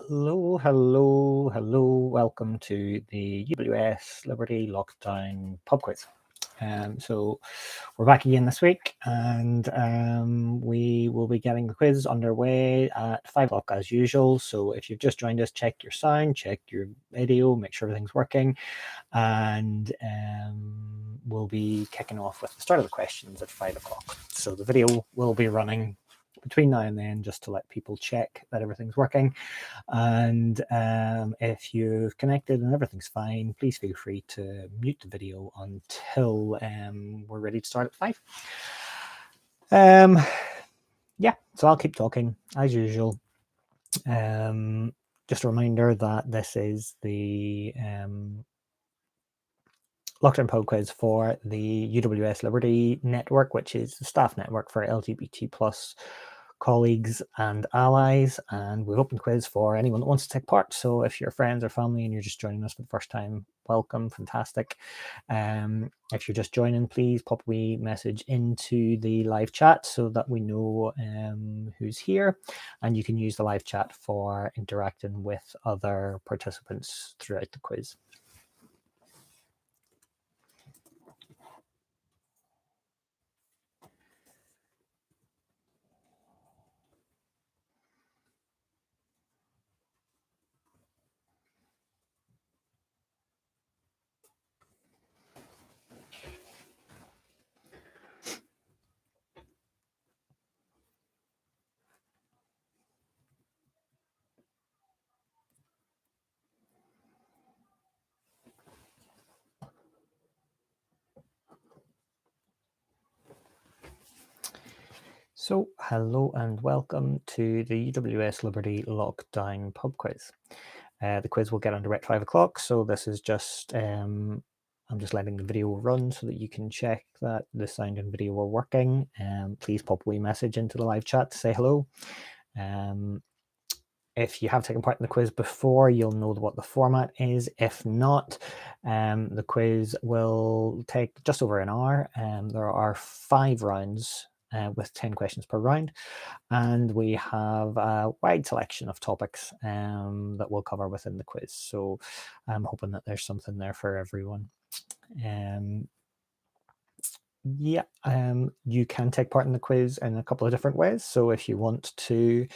Hello, hello, hello. Welcome to the UWS Liberty Lockdown Pub Quiz. So we're back again this week, and we will be getting the quiz underway at 5 o'clock as usual. So if you've just joined us, check your sound, check your video, make sure everything's working, and we'll be kicking off with the start of the questions at 5 o'clock. So the video will be running between now and then just to let people check that everything's working. And if you've connected and everything's fine, please feel free to mute the video until we're ready to start at 5. Yeah, so I'll keep talking as usual. Just a reminder that this is the Lockdown Pub Quiz for the UWS Liberty Network, which is the staff network for LGBT plus colleagues and allies, and we've opened quiz for anyone that wants to take part. So if you're friends or family and you're just joining us for the first time, welcome, fantastic. If you're just joining, please pop a wee message into the live chat so that we know who's here, and you can use the live chat for interacting with other participants throughout the quiz. So, hello and welcome to the UWS Liberty Lockdown Pub Quiz. The quiz will get underway at 5 o'clock, so this is just, I'm just letting the video run so that you can check that the sound and video are working. Please pop a wee message into the live chat to say hello. If you have taken part in the quiz before, you'll know what the format is. If not, the quiz will take just over an hour. There are 5 rounds with 10 questions per round, and we have a wide selection of topics that we'll cover within the quiz. So I'm hoping that there's something there for everyone. You can take part in the quiz in a couple of different ways. So if you want to,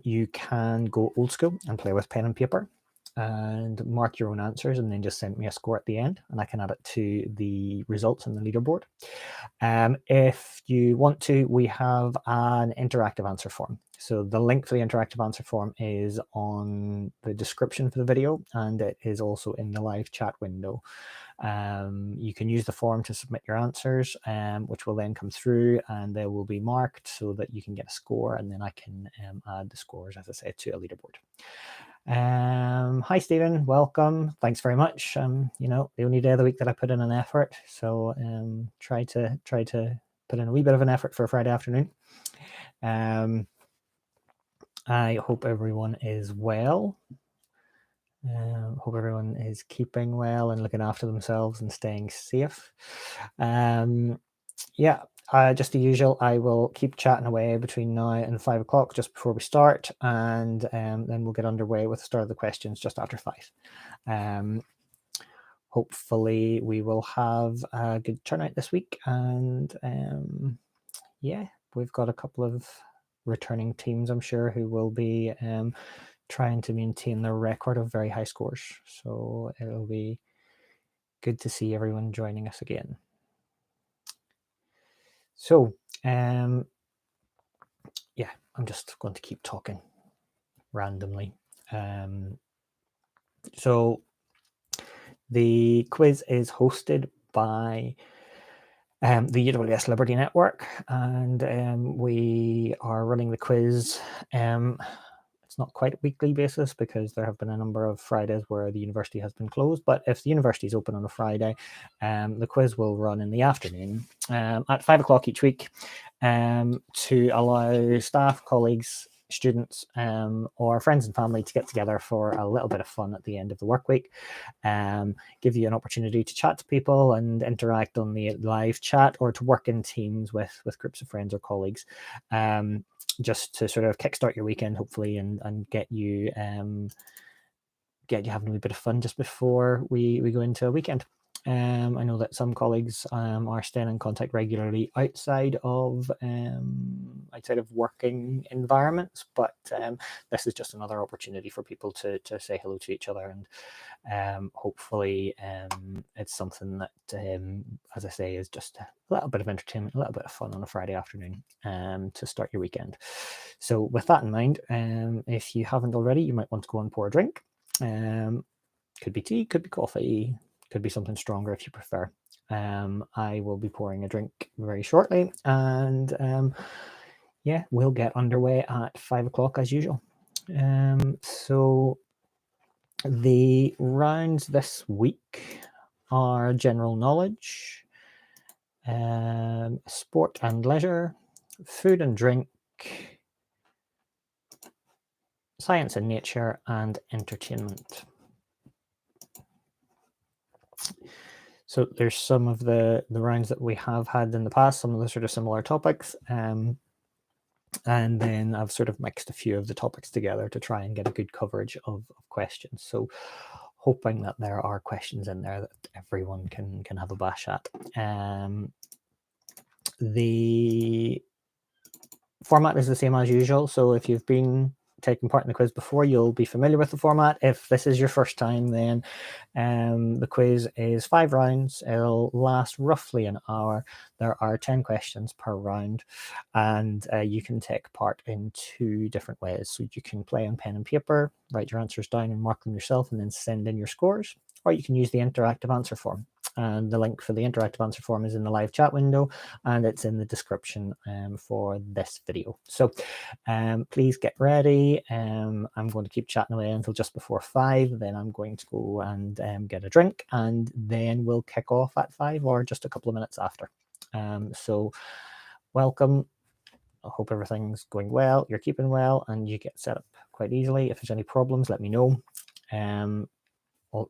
you can go old school and play with pen and paper and mark your own answers and then just send me a score at the end, and I can add it to the results in the leaderboard. If you want to, we have an interactive answer form. So the link for the interactive answer form is on the description for the video, and it is also in the live chat window. You can use the form to submit your answers, which will then come through and they will be marked so that you can get a score, and then I can add the scores, as I say, to a leaderboard. Hi Stephen, welcome. Thanks very much. The only day of the week that I put in an effort, so try to put in a wee bit of an effort for a Friday afternoon. I hope everyone is well. Hope everyone is keeping well and looking after themselves and staying safe. Just the usual, I will keep chatting away between now and 5 o'clock just before we start, and then we'll get underway with the start of the questions just after 5. Hopefully we will have a good turnout this week, and we've got a couple of returning teams, I'm sure, who will be trying to maintain their record of very high scores. So it'll be good to see everyone joining us again. So, I'm just going to keep talking randomly. So the quiz is hosted by the UWS Liberty Network, and we are running the quiz. It's not quite a weekly basis because there have been a number of Fridays where the university has been closed, but if the university is open on a Friday, the quiz will run in the afternoon at 5 o'clock each week to allow staff, colleagues, students or friends and family to get together for a little bit of fun at the end of the work week. Give you an opportunity to chat to people and interact on the live chat, or to work in teams with groups of friends or colleagues, just to sort of kickstart your weekend, hopefully, and get you having a wee bit of fun just before we go into a weekend. I know that some colleagues are staying in contact regularly outside of working environments, but this is just another opportunity for people to say hello to each other, and hopefully it's something that, as I say, is just a little bit of entertainment, a little bit of fun on a Friday afternoon to start your weekend. So with that in mind, if you haven't already, you might want to go and pour a drink. Could be tea, could be coffee, could be something stronger if you prefer. I will be pouring a drink very shortly, and yeah, we'll get underway at 5 o'clock as usual. So the rounds this week are general knowledge, sport and leisure, food and drink, science and nature, and entertainment. So there's some of the rounds that we have had in the past, some of the sort of similar topics, and then I've sort of mixed a few of the topics together to try and get a good coverage of questions. So hoping that there are questions in there that everyone can have a bash at. The format is the same as usual, so if you've been taking part in the quiz before, you'll be familiar with the format. If this is your first time, then the quiz is 5 rounds. It'll last roughly an hour. There are 10 questions per round, and you can take part in 2 different ways. So you can play on pen and paper, write your answers down and mark them yourself, and then send in your scores, or you can use the interactive answer form. And the link for the interactive answer form is in the live chat window, and it's in the description for this video. So please get ready. I'm going to keep chatting away until just before 5. Then I'm going to go and get a drink, and then we'll kick off at 5 or just a couple of minutes after. So welcome. I hope everything's going well, you're keeping well, and you get set up quite easily. If there's any problems, let me know.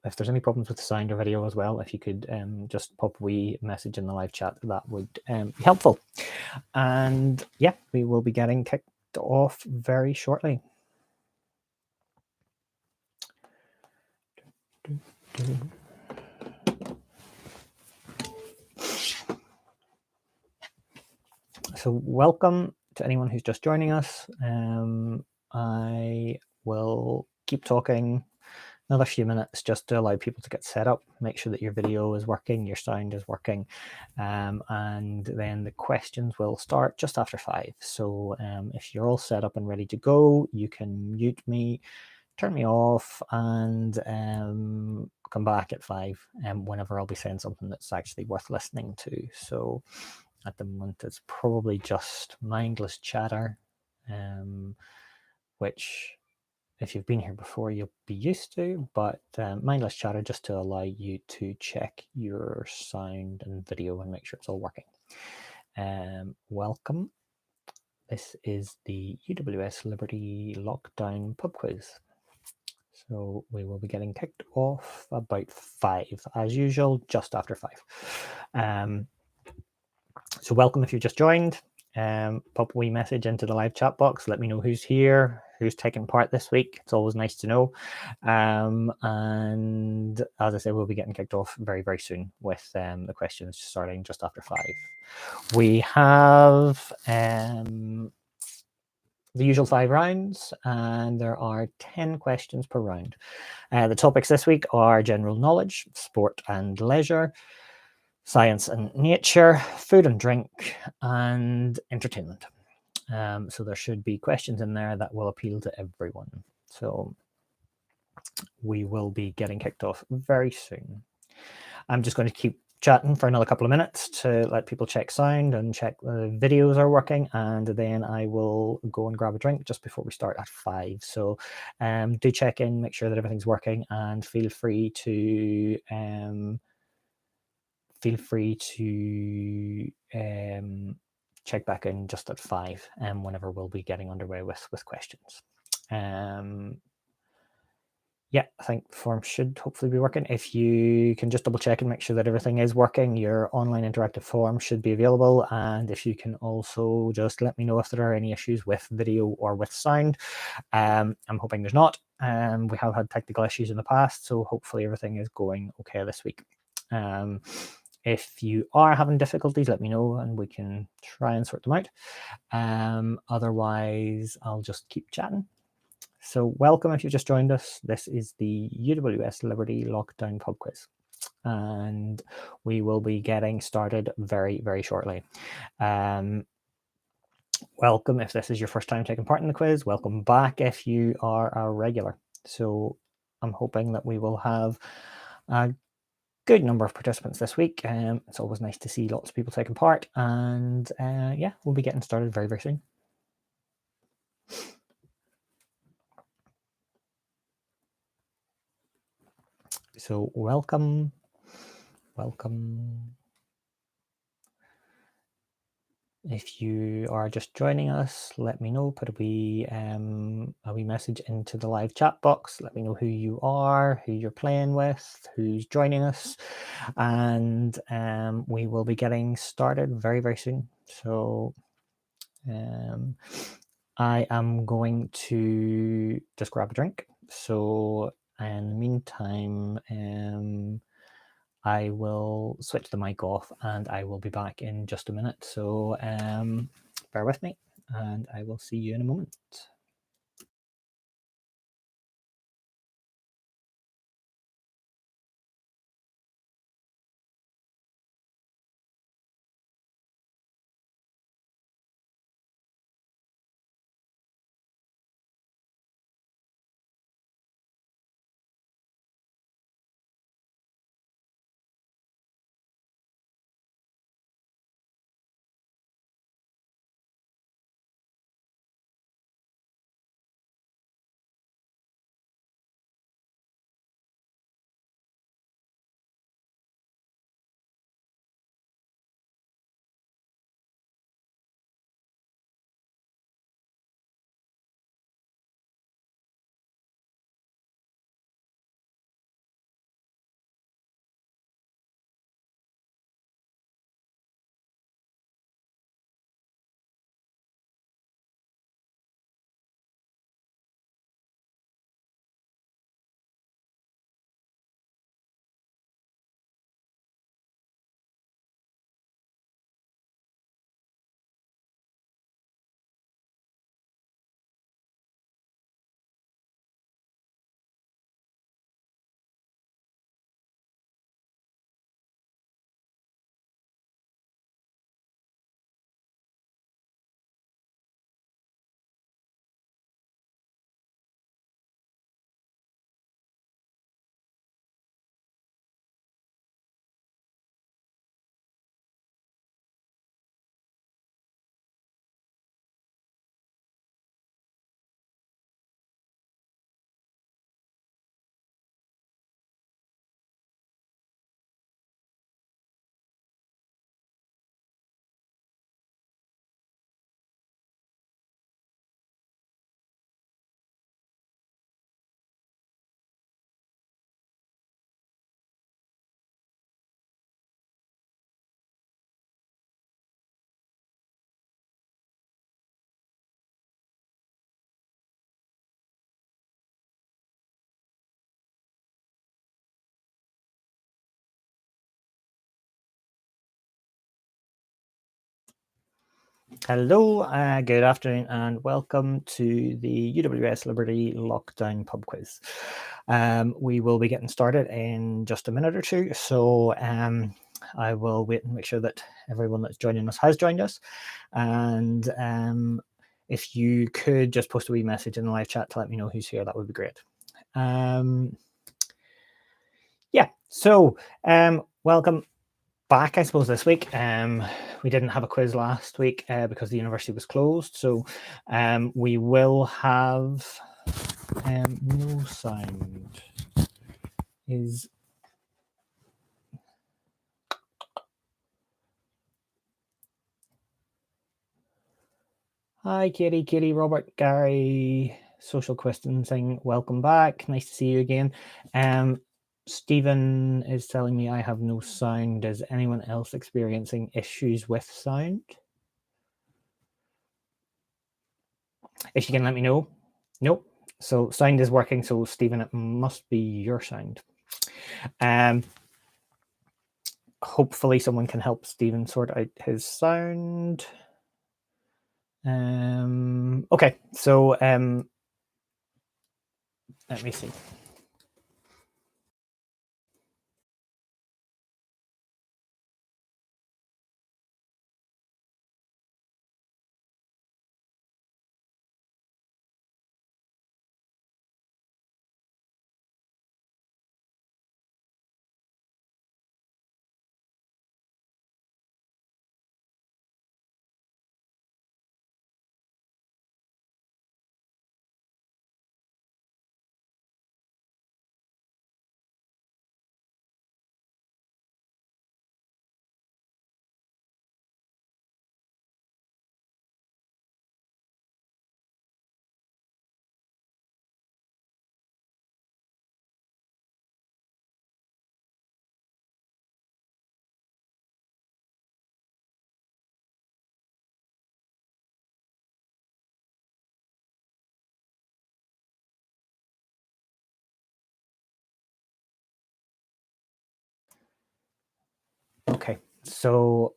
If there's any problems with the sound or video as well, if you could just pop a wee message in the live chat, that would be helpful. And yeah, we will be getting kicked off very shortly. So welcome to anyone who's just joining us. I will keep talking another few minutes just to allow people to get set up, make sure that your video is working, your sound is working, and then the questions will start just after 5. So if you're all set up and ready to go, you can mute me, turn me off, and come back at 5 whenever I'll be saying something that's actually worth listening to. So at the moment, it's probably just mindless chatter, which, if you've been here before, you'll be used to, but mindless chatter just to allow you to check your sound and video and make sure it's all working. Welcome. This is the UWS Liberty Lockdown Pub Quiz. So we will be getting kicked off about 5, as usual, just after 5. So welcome if you've just joined. Pop a wee message into the live chat box. Let me know who's here, who's taking part this week. It's always nice to know. And as I said, we'll be getting kicked off very, very soon with the questions starting just after 5. We have the usual 5 rounds, and there are 10 questions per round. The topics this week are general knowledge, sport and leisure, science and nature, food and drink, and entertainment. So there should be questions in there that will appeal to everyone. So we will be getting kicked off very soon. I'm just going to keep chatting for another couple of minutes to let people check sound and check the videos are working, and then I will go and grab a drink just before we start at 5. So do check in, make sure that everything's working, and feel free to check back in just at 5 whenever we'll be getting underway with questions. Yeah, I think the form should hopefully be working. If you can just double check and make sure that everything is working, your online interactive form should be available. And if you can also just let me know if there are any issues with video or with sound. I'm hoping there's not. We have had technical issues in the past, so hopefully everything is going okay this week. If you are having difficulties, let me know and we can try and sort them out. Otherwise, I'll just keep chatting. So welcome if you've just joined us. This is the UWS Liberty Lockdown Pub Quiz. And we will be getting started very, very shortly. Welcome if this is your first time taking part in the quiz. Welcome back if you are a regular. So I'm hoping that we will have a good number of participants this week. It's always nice to see lots of people taking part. And yeah, we'll be getting started very, very soon. So welcome. If you are just joining us, let me know. Put a wee message into the live chat box. Let me know who you are, who you're playing with, who's joining us, and we will be getting started very, very soon. So I am going to just grab a drink. So in the meantime, I will switch the mic off and I will be back in just a minute. So bear with me and I will see you in a moment. Hello, good afternoon and welcome to the UWS Liberty Lockdown Pub Quiz. We will be getting started in just a minute or two, so I will wait and make sure that everyone that's joining us has joined us. And if you could just post a wee message in the live chat to let me know who's here, that would be great. Yeah, so welcome back, I suppose, this week. We didn't have a quiz last week because the university was closed, so we will have no sound. Is Hi, Katie, Robert, Gary, Social Distancing. Welcome back. Nice to see you again. Stephen is telling me I have no sound. Is anyone else experiencing issues with sound? If you can let me know. Nope. So sound is working. So Stephen, it must be your sound. Hopefully someone can help Stephen sort out his sound. Okay, so let me see. Okay, so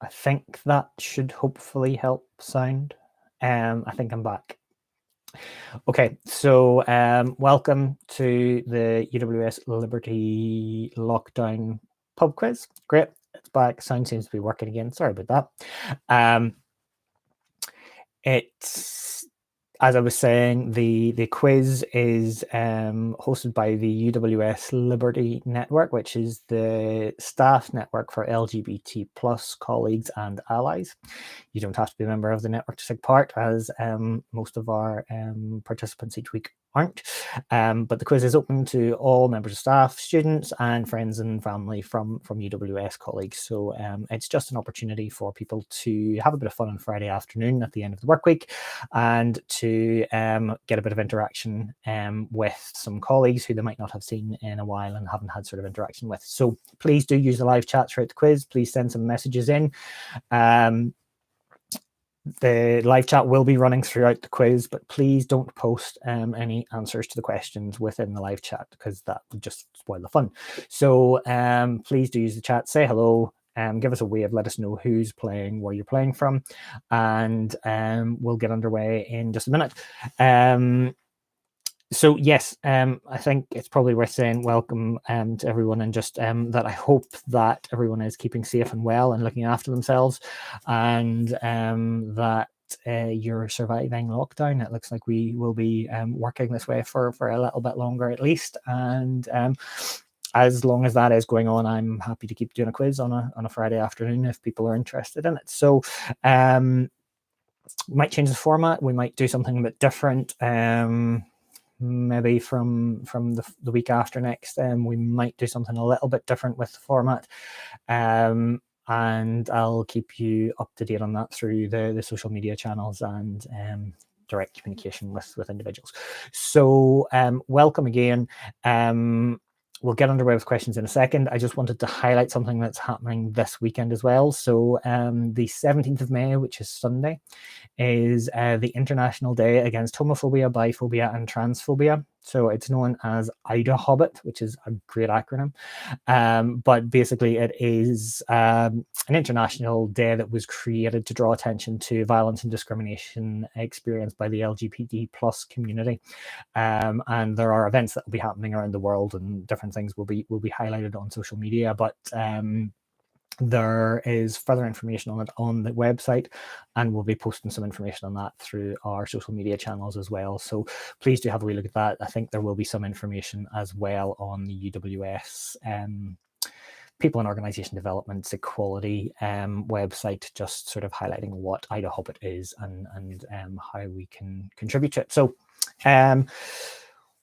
I think that should hopefully help sound. I think I'm back. Okay, so welcome to the UWS Liberty Lockdown Pub Quiz. Great, it's back. Sound seems to be working again. Sorry about that. It's as I was saying, the quiz is hosted by the UWS Liberty Network, which is the staff network for LGBT plus colleagues and allies. You don't have to be a member of the network to take part, as most of our participants each week aren't. But the quiz is open to all members of staff, students, and friends and family from UWS colleagues. So it's just an opportunity for people to have a bit of fun on Friday afternoon at the end of the work week, and to get a bit of interaction with some colleagues who they might not have seen in a while and haven't had sort of interaction with. So please do use the live chat throughout the quiz. Please send some messages in. The live chat will be running throughout the quiz, but please don't post any answers to the questions within the live chat, because that would just spoil the fun. So please do use the chat, say hello, give us a wave, let us know who's playing, where you're playing from, and we'll get underway in just a minute. So yes, I think it's probably worth saying welcome to everyone, and just that I hope that everyone is keeping safe and well and looking after themselves, and that you're surviving lockdown. It looks like we will be working this way for a little bit longer at least, and as long as that is going on, I'm happy to keep doing a quiz on a Friday afternoon if people are interested in it. So we might change the format. We might do something a bit different. Maybe from the week after next, we might do something a little bit different with the format, and I'll keep you up to date on that through the social media channels and direct communication with individuals. So welcome again. We'll get underway with questions in a second. I just wanted to highlight something that's happening this weekend as well. So the 17th of May, which is Sunday, is the International Day Against Homophobia, Biphobia, and Transphobia. So it's known as Ida Hobbit, which is a great acronym. But basically, it is an international day that was created to draw attention to violence and discrimination experienced by the LGBT plus community. And there are events that will be happening around the world, and different things will be highlighted on social media. But there is further information on it on the website, and we'll be posting some information on that through our social media channels as well. So please do have a wee look at that. I think there will be some information as well on the UWS People and Organisation Development's Equality website, just sort of highlighting what Ida Hobbit is and how we can contribute to it. So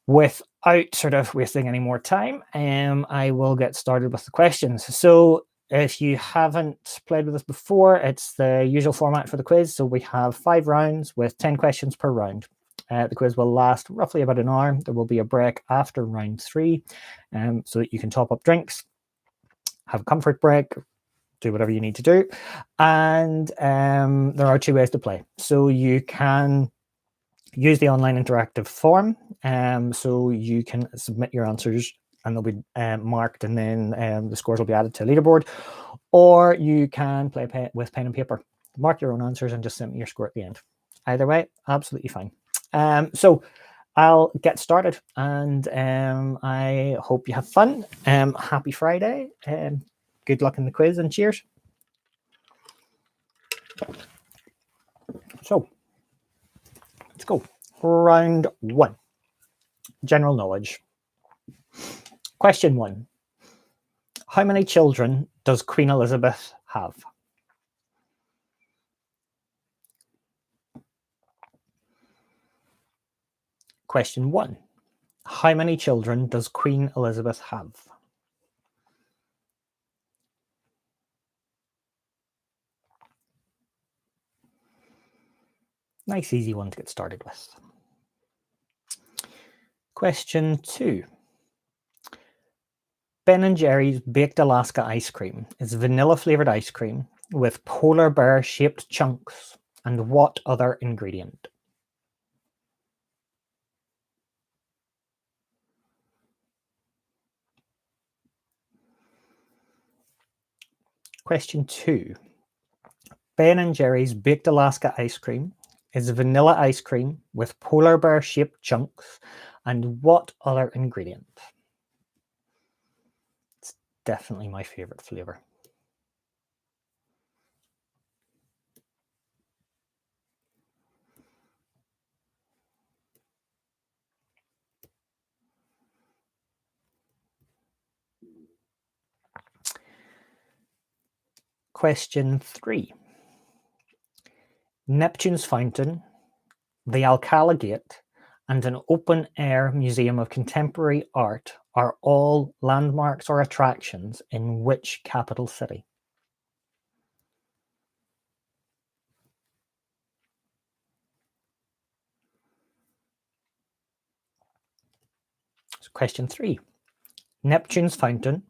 without sort of wasting any more time, I will get started with the questions. So if you haven't played with us before, it's the usual format for the quiz. So we have 5 rounds with 10 questions per round. The quiz will last roughly about an hour. There will be a break after round 3 so that you can top up drinks, have a comfort break, do whatever you need to do. And there are 2 ways to play. So you can use the online interactive form. So you can submit your answers and they'll be marked, and then the scores will be added to a leaderboard. Or you can play with pen and paper. Mark your own answers and just send me your score at the end. Either way, absolutely fine. So I'll get started, and I hope you have fun. Happy Friday. Good luck in the quiz, and cheers. So let's go. Round 1. General knowledge. Question 1. How many children does Queen Elizabeth have? Question 1. How many children does Queen Elizabeth have? Nice, easy one to get started with. Question 2. Ben & Jerry's Baked Alaska ice cream is vanilla-flavored ice cream with polar bear-shaped chunks and what other ingredient? Question 2. Ben & Jerry's Baked Alaska ice cream is vanilla ice cream with polar bear-shaped chunks and what other ingredient? It's definitely my favorite flavor. Question 3. Neptune's Fountain, the Alcala Gate, and an open-air museum of contemporary art are all landmarks or attractions in which capital city? So question 3. Neptune's Fountain,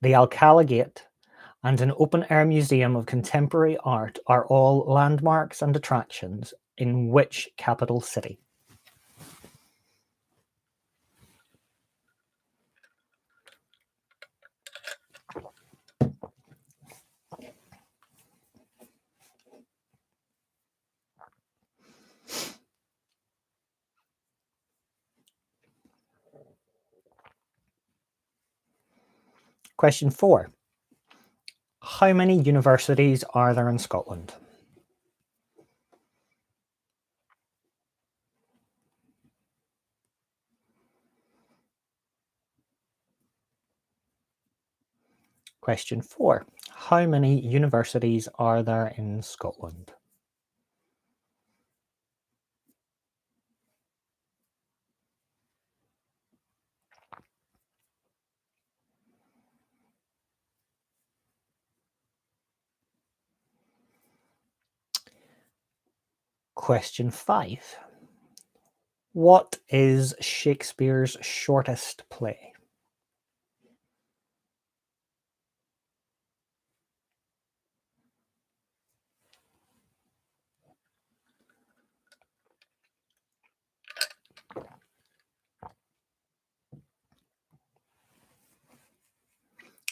the Alcala Gate, and an open-air museum of contemporary art are all landmarks and attractions in which capital city? Question 4. How many universities are there in Scotland? Question 4. How many universities are there in Scotland? Question 5. What is Shakespeare's shortest play?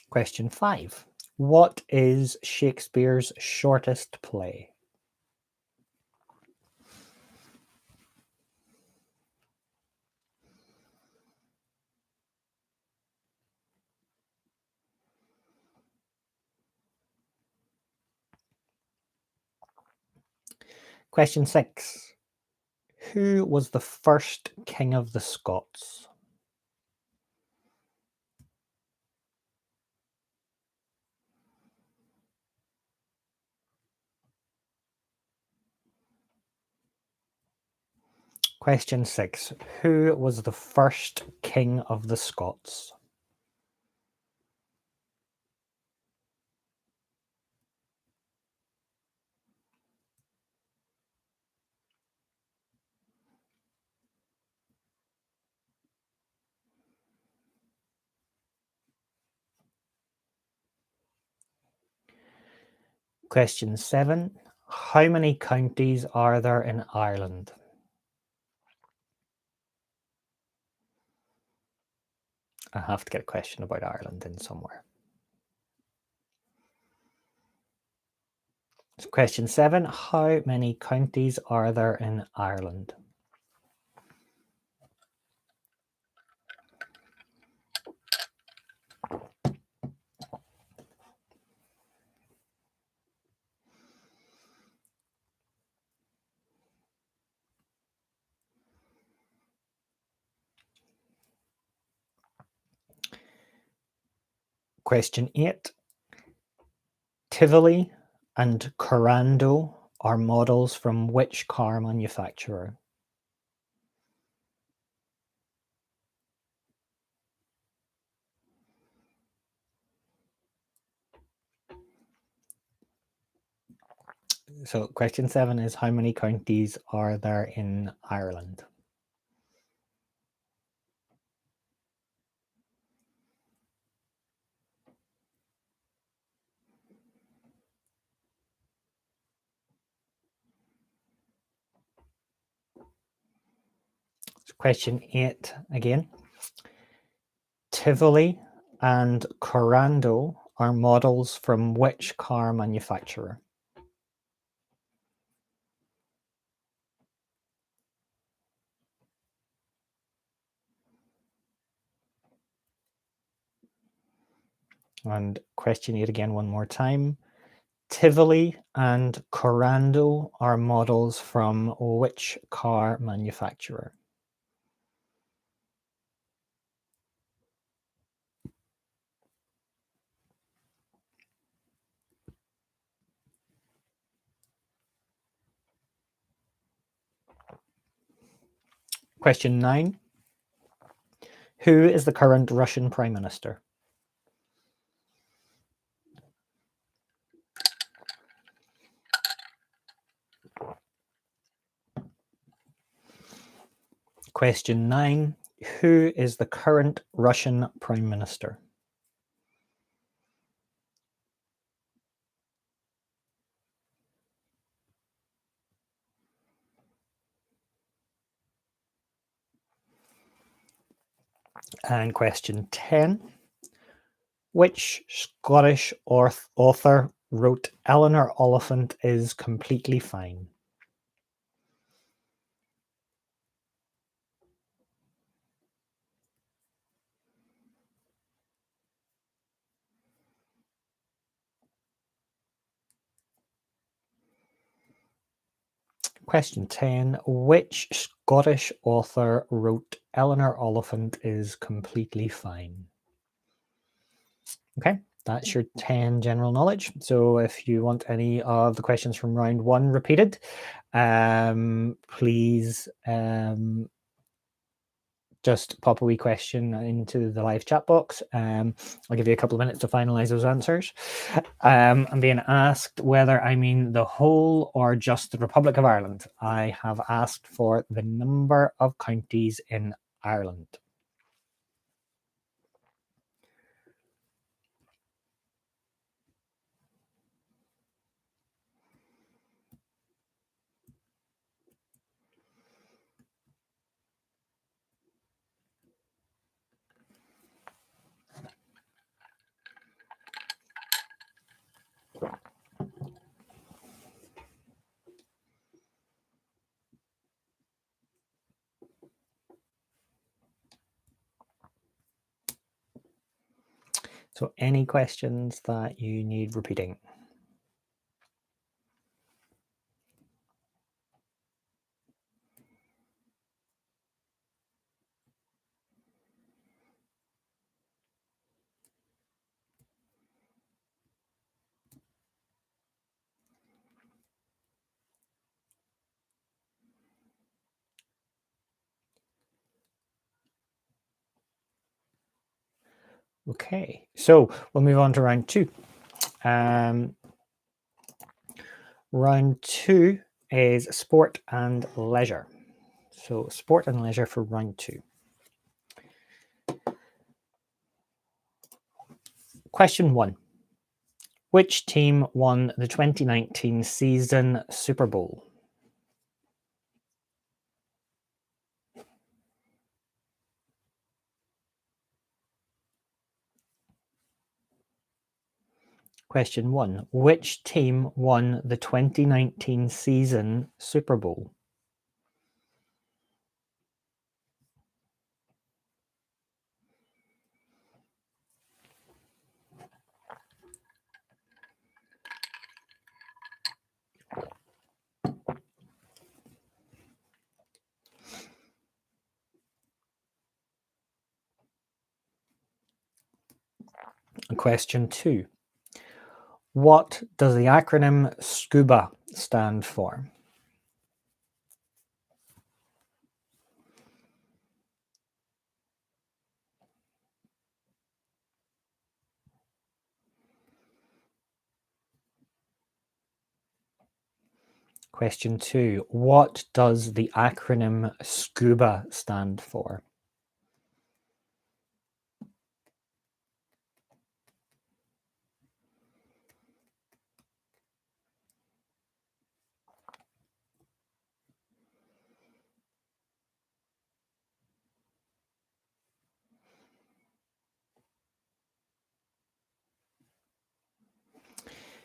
Question 5. What is Shakespeare's shortest play? Question 6. Who was the first King of the Scots? Question 6. Who was the first King of the Scots? Question 7. How many counties are there in Ireland? I have to get a question about Ireland in somewhere. So question 7. How many counties are there in Ireland? Question 8. Tivoli and Corando are models from which car manufacturer? So question 7 is how many counties are there in Ireland? So question 8 again. Tivoli and Corando are models from which car manufacturer? And question 8 again one more time. Tivoli and Corando are models from which car manufacturer? Question 9. Who is the current Russian Prime Minister? Question 9. Who is the current Russian Prime Minister? And question 10. Which Scottish author wrote Eleanor Oliphant is Completely Fine? Question 10. Which Scottish author wrote Eleanor Oliphant is Completely Fine? Okay, that's your 10 general knowledge. So if you want any of the questions from round 1 repeated, please just pop a wee question into the live chat box. I'll give you a couple of minutes to finalize those answers. I'm being asked whether I mean the whole or just the Republic of Ireland. I have asked for the number of counties in Ireland. So any questions that you need repeating? Okay, so we'll move on to round 2. Round 2 is sport and leisure. So sport and leisure for round 2. Question 1. Which team won the 2019 season Super Bowl? Question 1. Which team won the 2019 season Super Bowl? Question 2. What does the acronym SCUBA stand for? Question 2. What does the acronym SCUBA stand for?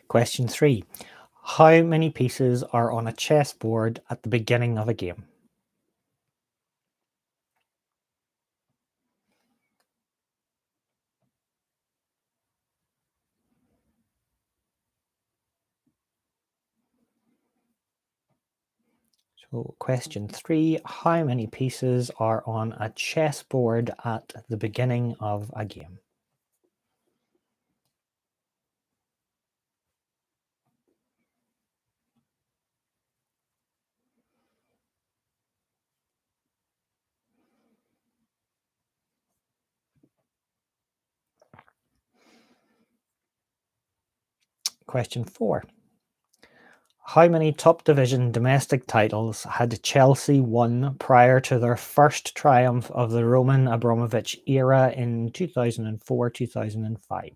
Question 3. How many pieces are on a chessboard at the beginning of a game? So question 3, how many pieces are on a chessboard at the beginning of a game? Question 4. How many top division domestic titles had Chelsea won prior to their first triumph of the Roman Abramovich era in 2004-2005?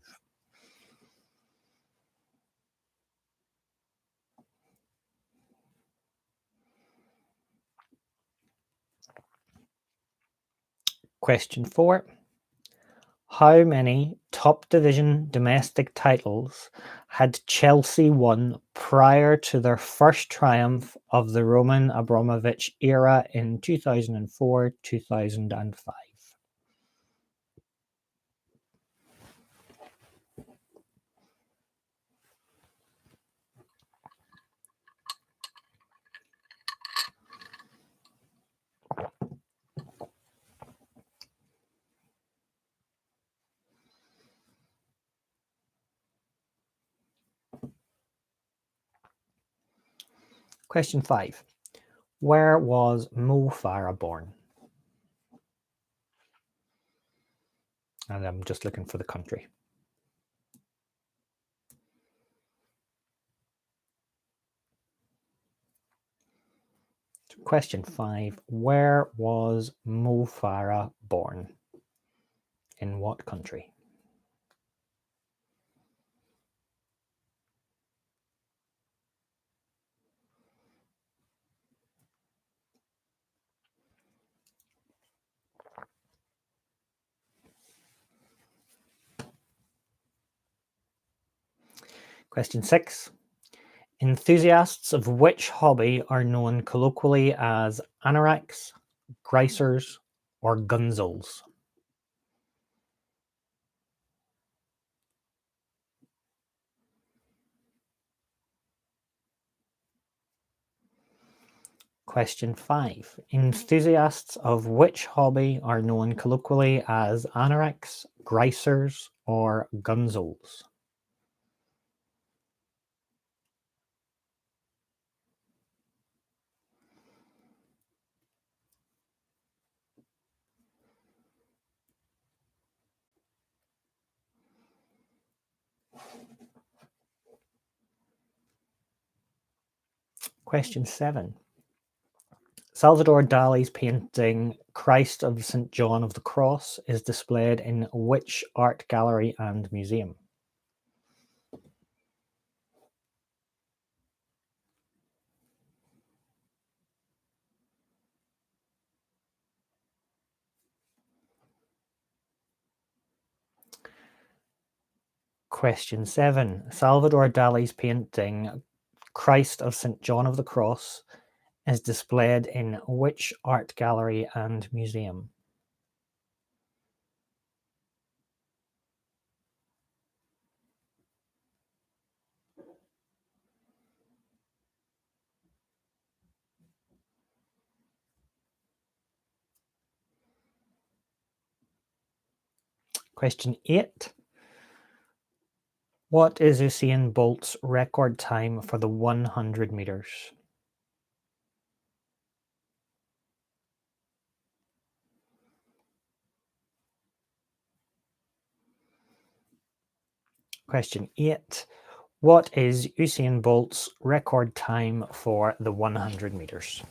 Question 4. How many top division domestic titles had Chelsea won prior to their first triumph of the Roman Abramovich era in 2004-2005? Question 5. Where was Mo Farah born? And I'm just looking for the country. Question 5. Where was Mo Farah born? In what country? Question 6. Enthusiasts of which hobby are known colloquially as anoraks, greisers, or gunzels? Question 5. Enthusiasts of which hobby are known colloquially as anoraks, greisers, or gunzels? Question 7. Salvador Dali's painting Christ of St. John of the Cross is displayed in which art gallery and museum? Question 7. Salvador Dali's painting Christ of St. John of the Cross is displayed in which art gallery and museum? Question 8. What is Usain Bolt's record time for the 100 meters? Question 8. What is Usain Bolt's record time for the 100 meters?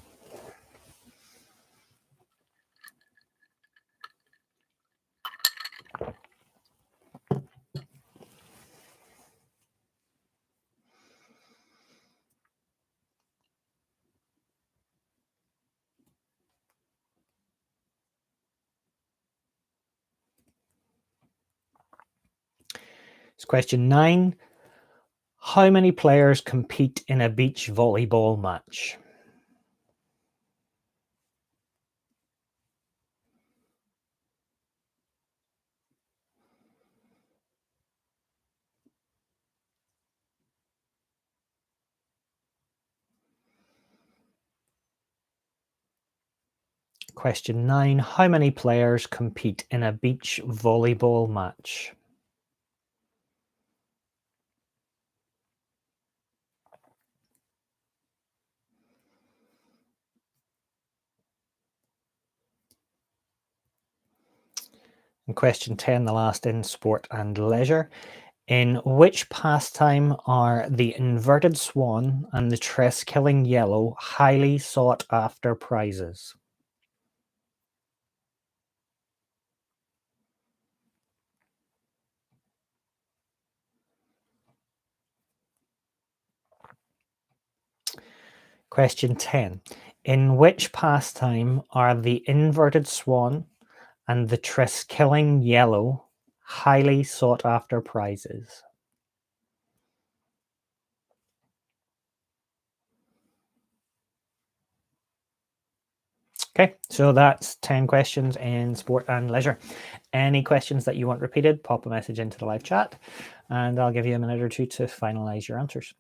It's question 9. How many players compete in a beach volleyball match? Question 9. How many players compete in a beach volleyball match? And question 10, the last in sport and leisure. In which pastime are the inverted swan and the tress-killing yellow highly sought after prizes? Question 10. In which pastime are the inverted swan and the tress-killing yellow highly sought after prizes? Okay, so that's 10 questions in sport and leisure. Any questions that you want repeated, pop a message into the live chat and I'll give you a minute or two to finalize your answers.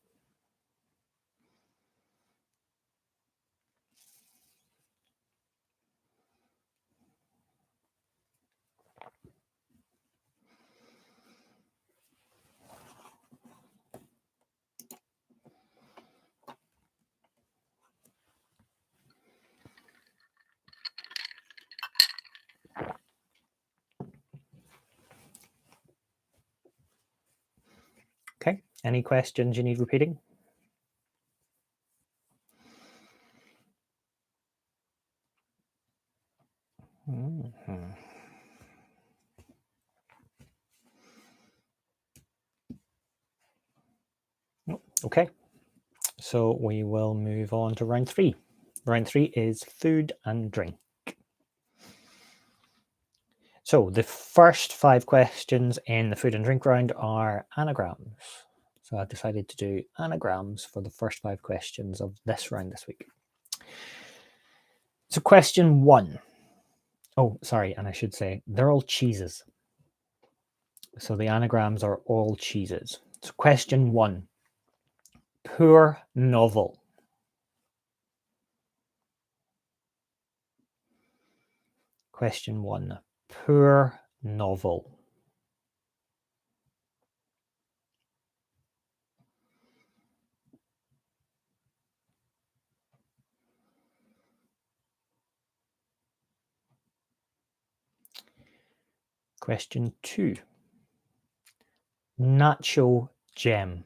Okay, any questions you need repeating? Mm-hmm. Okay, so we will move on to round 3. Round 3 is food and drink. So the first 5 questions in the food and drink round are anagrams. So I've decided to do anagrams for the first 5 questions of this round this week. So question 1. Oh, sorry, and I should say they're all cheeses. So the anagrams are all cheeses. So question 1. Poor novel. Question 1. Poor novel. Question 2. Nacho gem.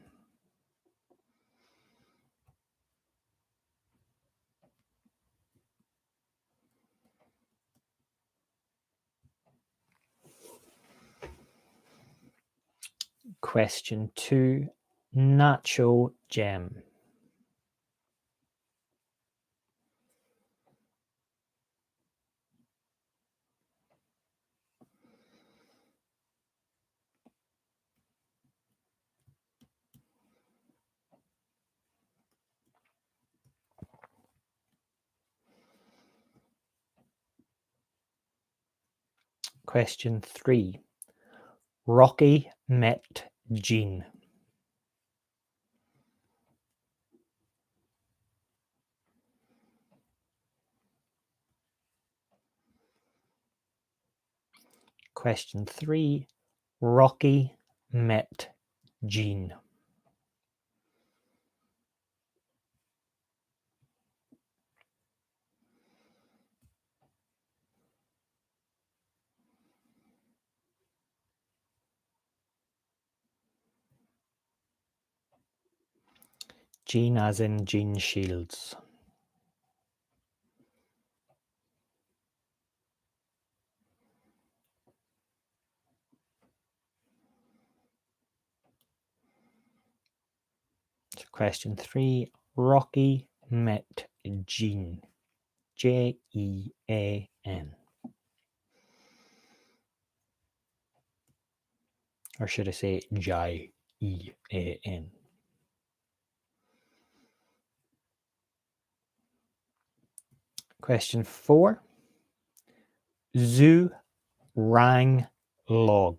Question 2. Nacho gem. Question 3. Rocky met Jean. Question 3. Rocky met Jean. Jean as in Jean Shields. So question 3. Rocky met Jean. Jean. Or should I say Jean? Question 4. Zoo rang log.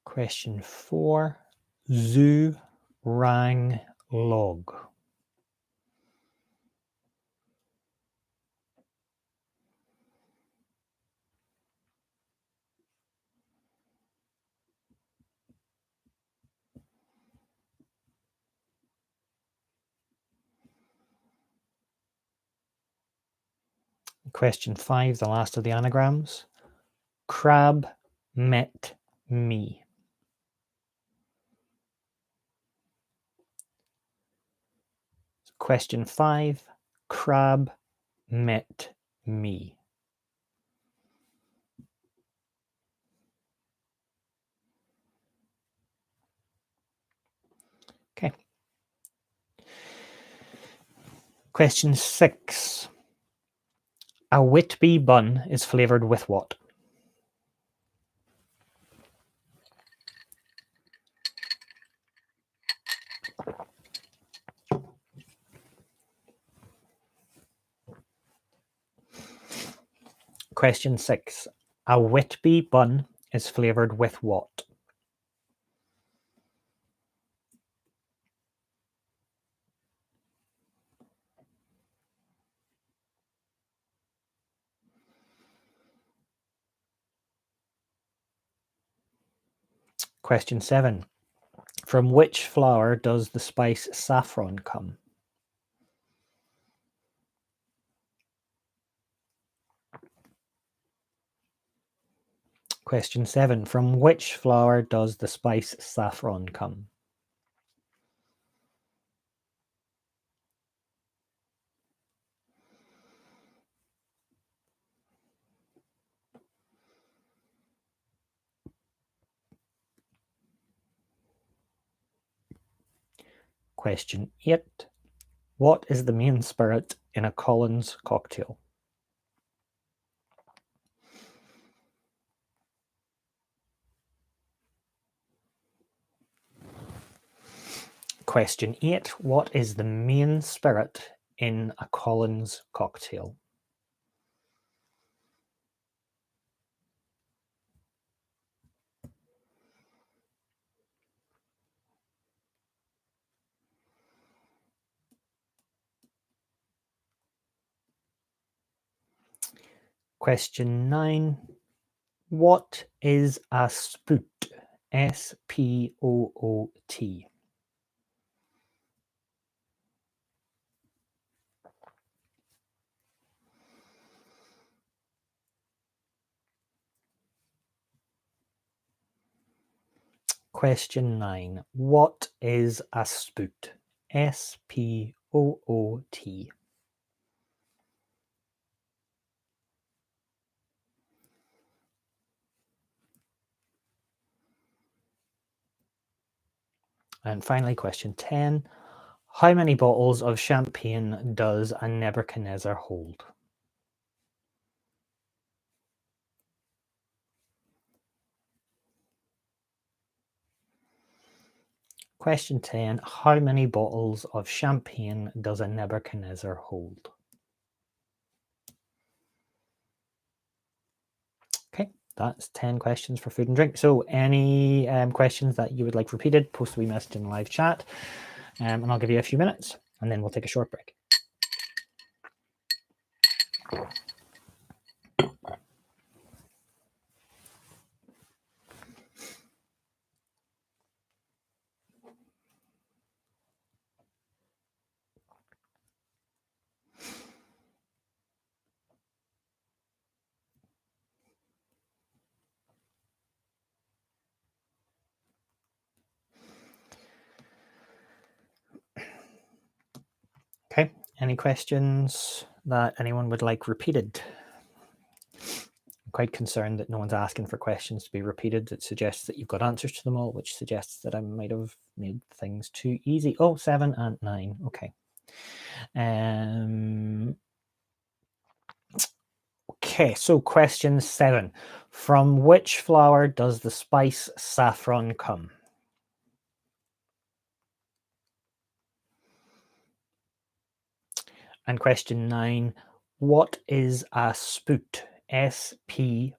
Question 4. Zoo rang log. Question 5, the last of the anagrams. Crab met me. Question 5. Crab met me. Okay. Question 6. A Whitby bun is flavoured with what? Question 6. A Whitby bun is flavoured with what? Question 7. From which flower does the spice saffron come? Question 7. From which flower does the spice saffron come? Question 8. What is the main spirit in a Collins cocktail? Question 8. What is the main spirit in a Collins cocktail? Question 9. What is a spoot? Spoot. Question 9. What is a spoot? Spoot. And finally, question 10. How many bottles of champagne does a Nebuchadnezzar hold? Question 10. How many bottles of champagne does a Nebuchadnezzar hold? Okay, that's 10 questions for food and drink. So any questions that you would like repeated, post a wee message in the live chat, and I'll give you a few minutes, and then we'll take a short break. Okay, any questions that anyone would like repeated? I'm quite concerned that no one's asking for questions to be repeated. It suggests that you've got answers to them all, which suggests that I might have made things too easy. Oh, 7 and 9. Okay. Okay, so question 7. From which flower does the spice saffron come? And question 9. What is a spoot? Spoot.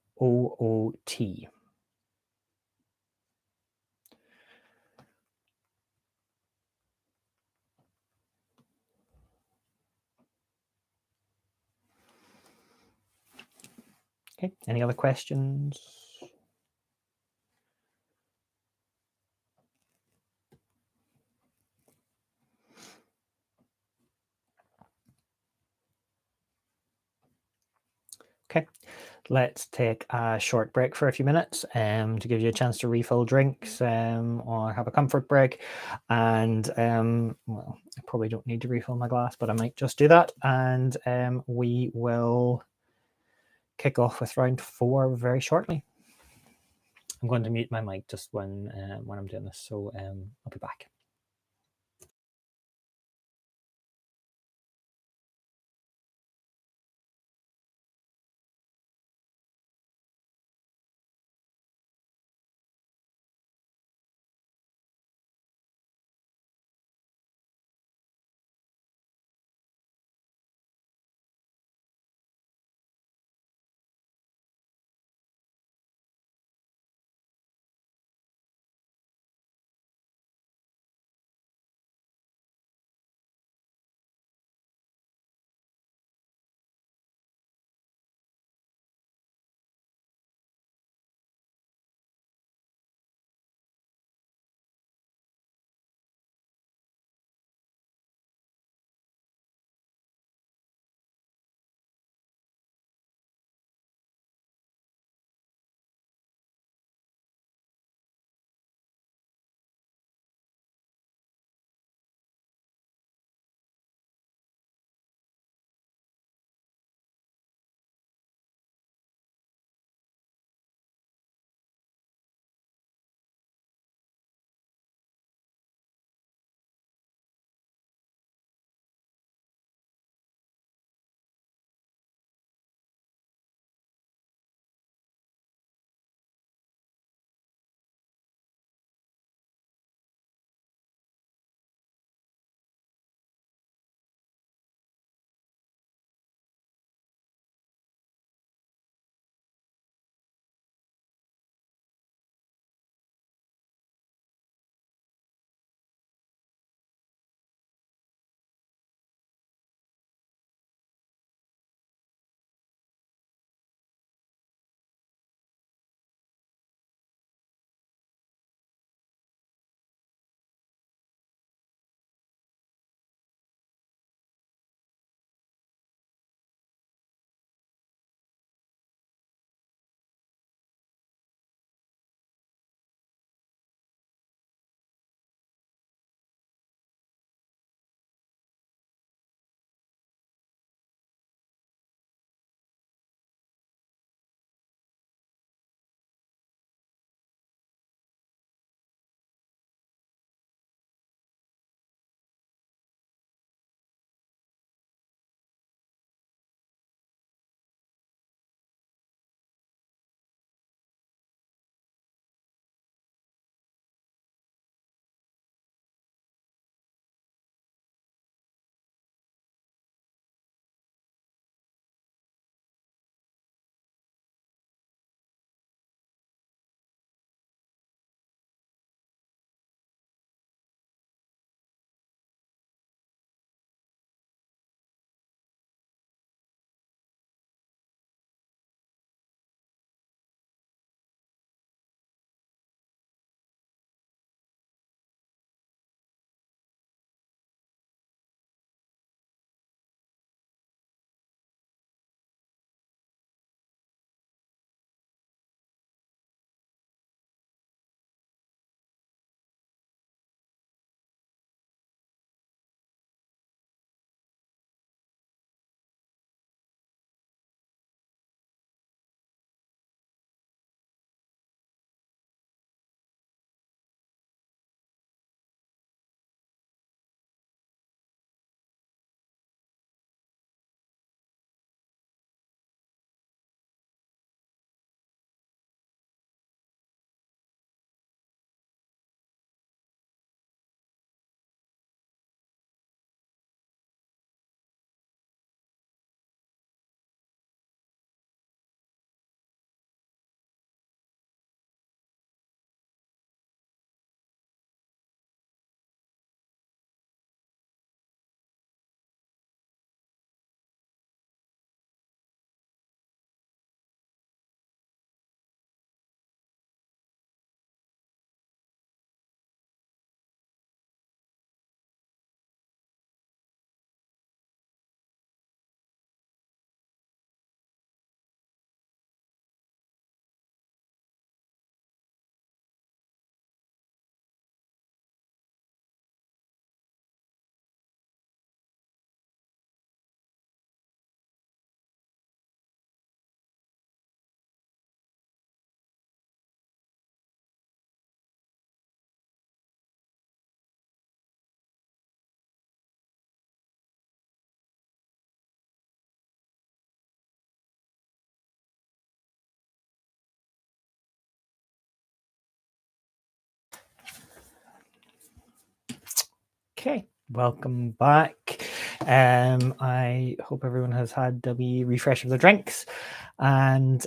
Okay, any other questions? Okay, let's take a short break for a few minutes to give you a chance to refill drinks or have a comfort break. And well, I probably don't need to refill my glass, but I might just do that. And we will kick off with round 4 very shortly. I'm going to mute my mic just when I'm doing this, so I'll be back. Okay, welcome back. I hope everyone has had a wee refresh of their drinks, and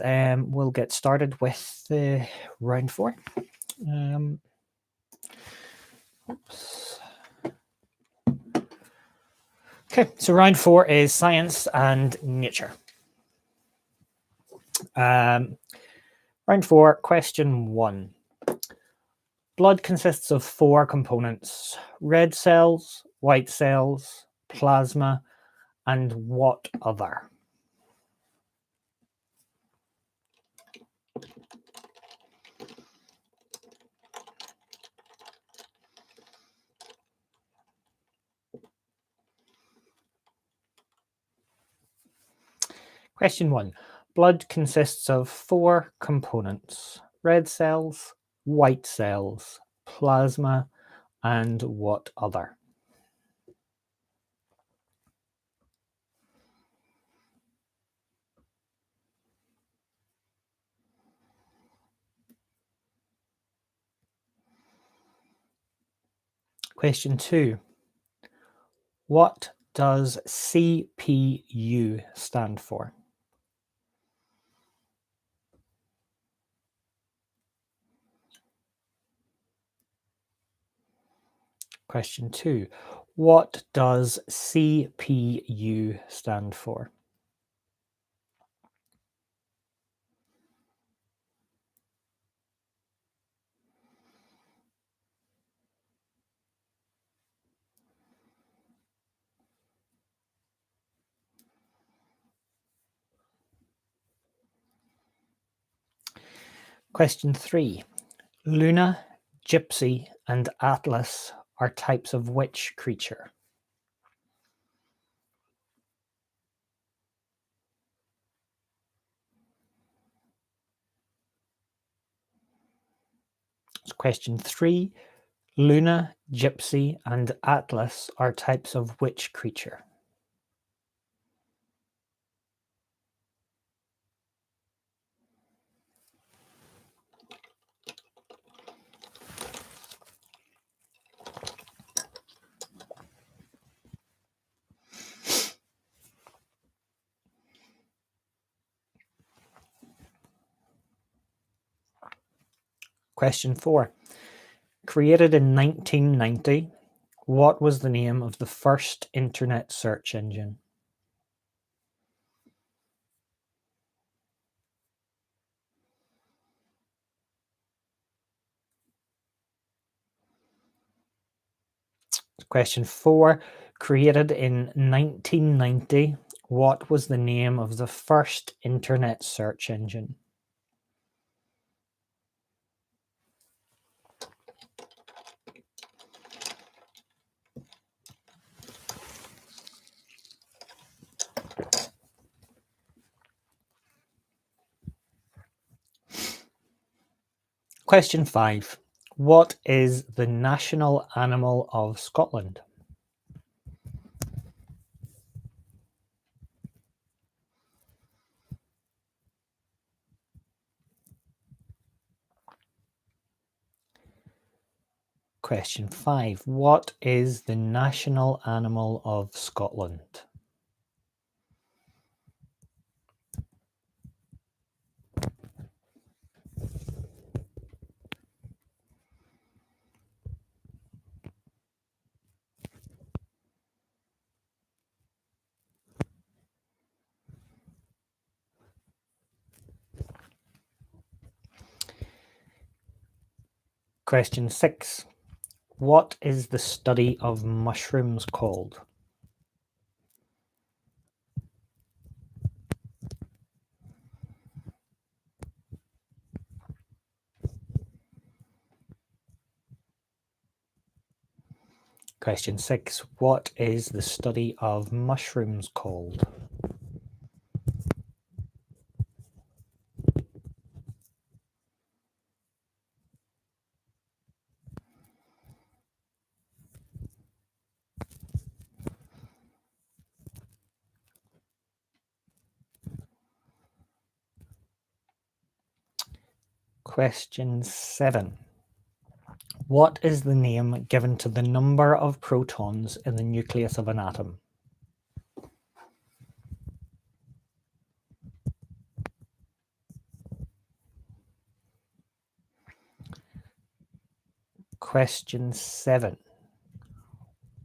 we'll get started with round 4. Oops. Okay, so round 4 is science and nature. Round 4, question 1. Blood consists of 4 components: red cells, white cells, plasma, and what other? Question 1. Blood consists of 4 components: red cells, white cells, plasma, and what other? Question 2. What does CPU stand for? Question 2. What does CPU stand for? Question 3. Luna, Gypsy, and Atlas are types of which creature? Question 3. Luna, Gypsy, and Atlas are types of which creature? Question 4. Created in 1990, what was the name of the first internet search engine? Question 4. Created in 1990, what was the name of the first internet search engine? Question 5. What is the national animal of Scotland? Question 5. What is the national animal of Scotland? Question 6. What is the study of mushrooms called? Question 6. What is the study of mushrooms called? Question 7. What is the name given to the number of protons in the nucleus of an atom? Question 7.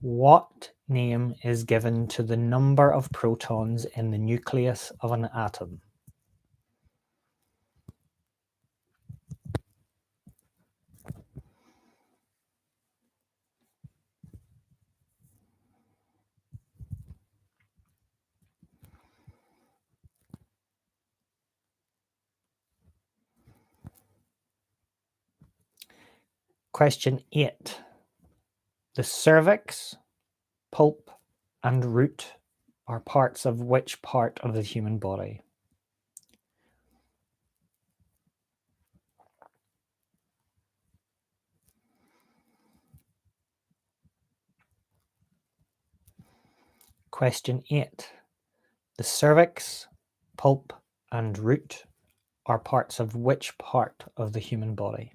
What name is given to the number of protons in the nucleus of an atom? Question 8. The cervix, pulp, and root are parts of which part of the human body? Question 8. The cervix, pulp, and root are parts of which part of the human body?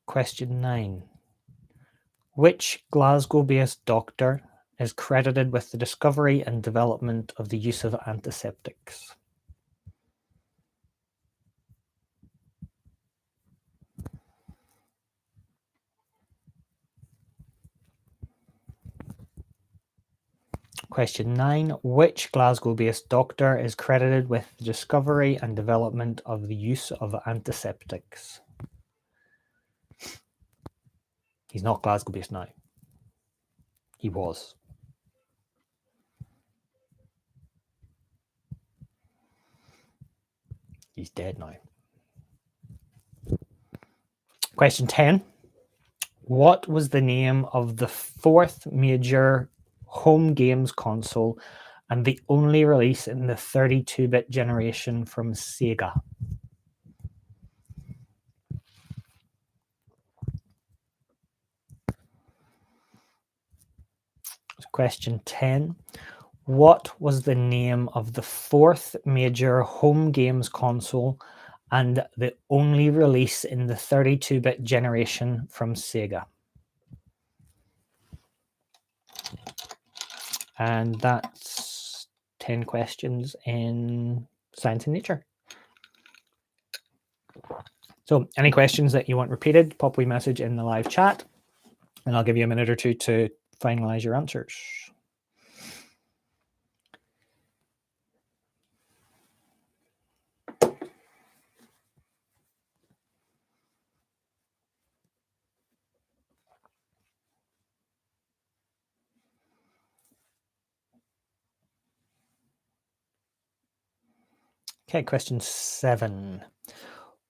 Question 9. Which Glasgow-based doctor is credited with the discovery and development of the use of antiseptics? Question 9. Which Glasgow-based doctor is credited with the discovery and development of the use of antiseptics? He's not Glasgow-based now. He was. He's dead now. Question 10. What was the name of the fourth major home games console and the only release in the 32-bit generation from Sega? Question 10. What was the name of the fourth major home games console and the only release in the 32-bit generation from Sega? And that's 10 questions in Science and Nature. So any questions that you want repeated, pop a wee message in the live chat, and I'll give you a minute or two to finalize your answers. Okay, question 7.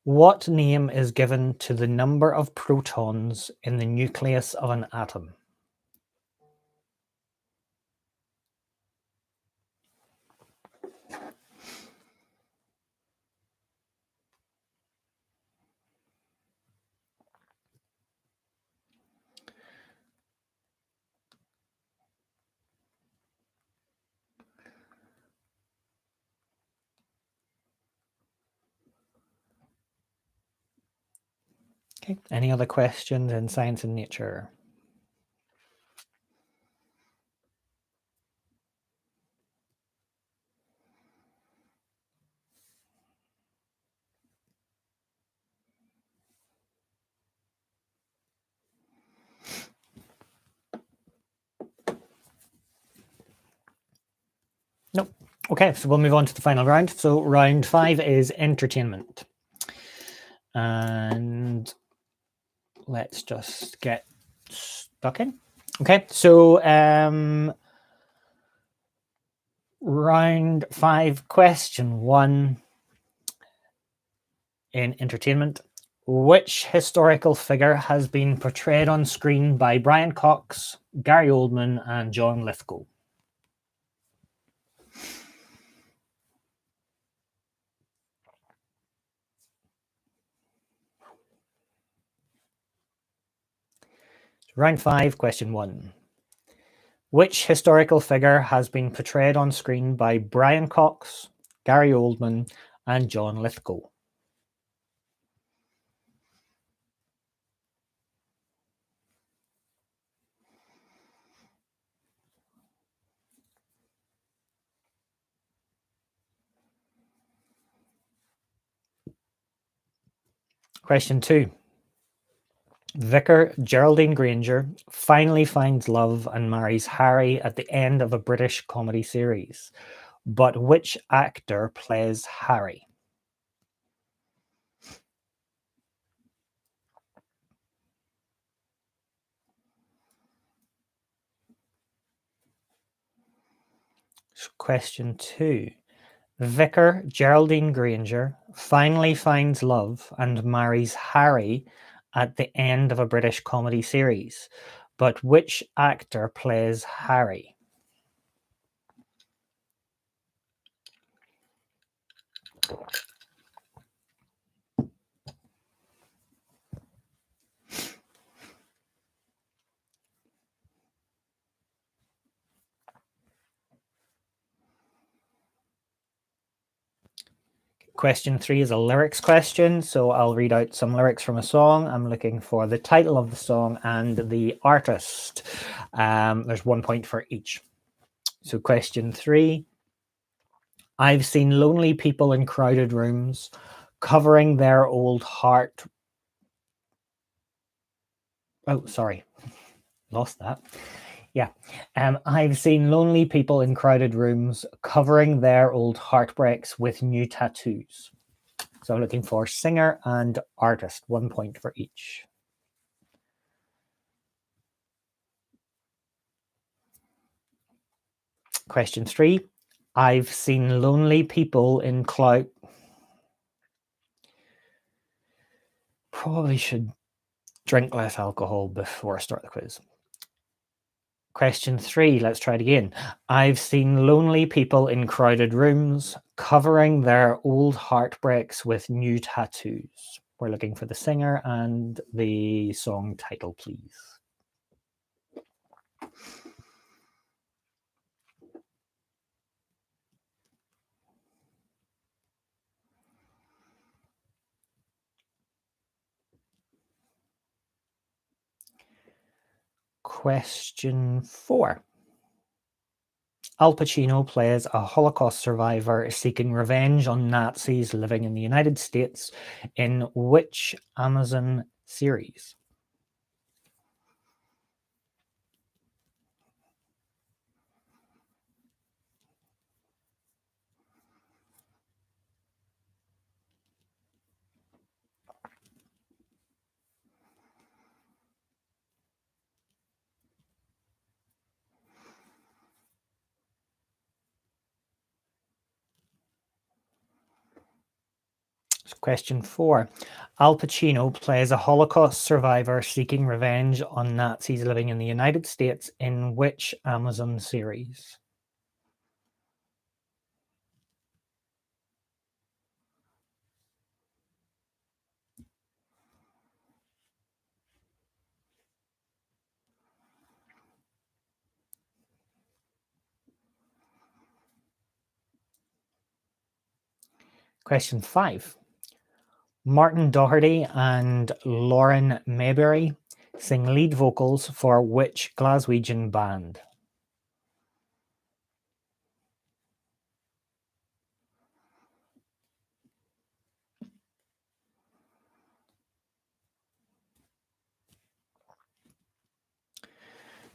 What name is given to the number of protons in the nucleus of an atom? Okay, any other questions in Science and Nature? Nope. Okay, so we'll move on to the final round. So round 5 is entertainment. And let's just get stuck in. Okay, so round 5, question 1 in entertainment. Which historical figure has been portrayed on screen by Brian Cox, Gary Oldman, and John Lithgow? Round 5, question 1. Which historical figure has been portrayed on screen by Brian Cox, Gary Oldman, and John Lithgow? Question 2. Vicar Geraldine Granger finally finds love and marries Harry at the end of a British comedy series. But which actor plays Harry? Question 2. Vicar Geraldine Granger finally finds love and marries Harry at the end of a British comedy series. But which actor plays Harry? Question 3 is a lyrics question, so I'll read out some lyrics from a song. I'm looking for the title of the song and the artist. There's 1 point for each. So question 3. I've seen lonely people in crowded rooms covering their old heart. Oh, sorry. Lost that. Yeah. I've seen lonely people in crowded rooms covering their old heartbreaks with new tattoos. So I'm looking for singer and artist, 1 point for each. Question 3. I've seen lonely people in cloud. Probably should drink less alcohol before I start the quiz. Question 3, let's try it again. I've seen lonely people in crowded rooms covering their old heartbreaks with new tattoos. We're looking for the singer and the song title, please. Question 4. Al Pacino plays a Holocaust survivor seeking revenge on Nazis living in the United States in which Amazon series? Question 4. Al Pacino plays a Holocaust survivor seeking revenge on Nazis living in the United States in which Amazon series? Question 5. Martin Doherty and Lauren Mayberry sing lead vocals for which Glaswegian band?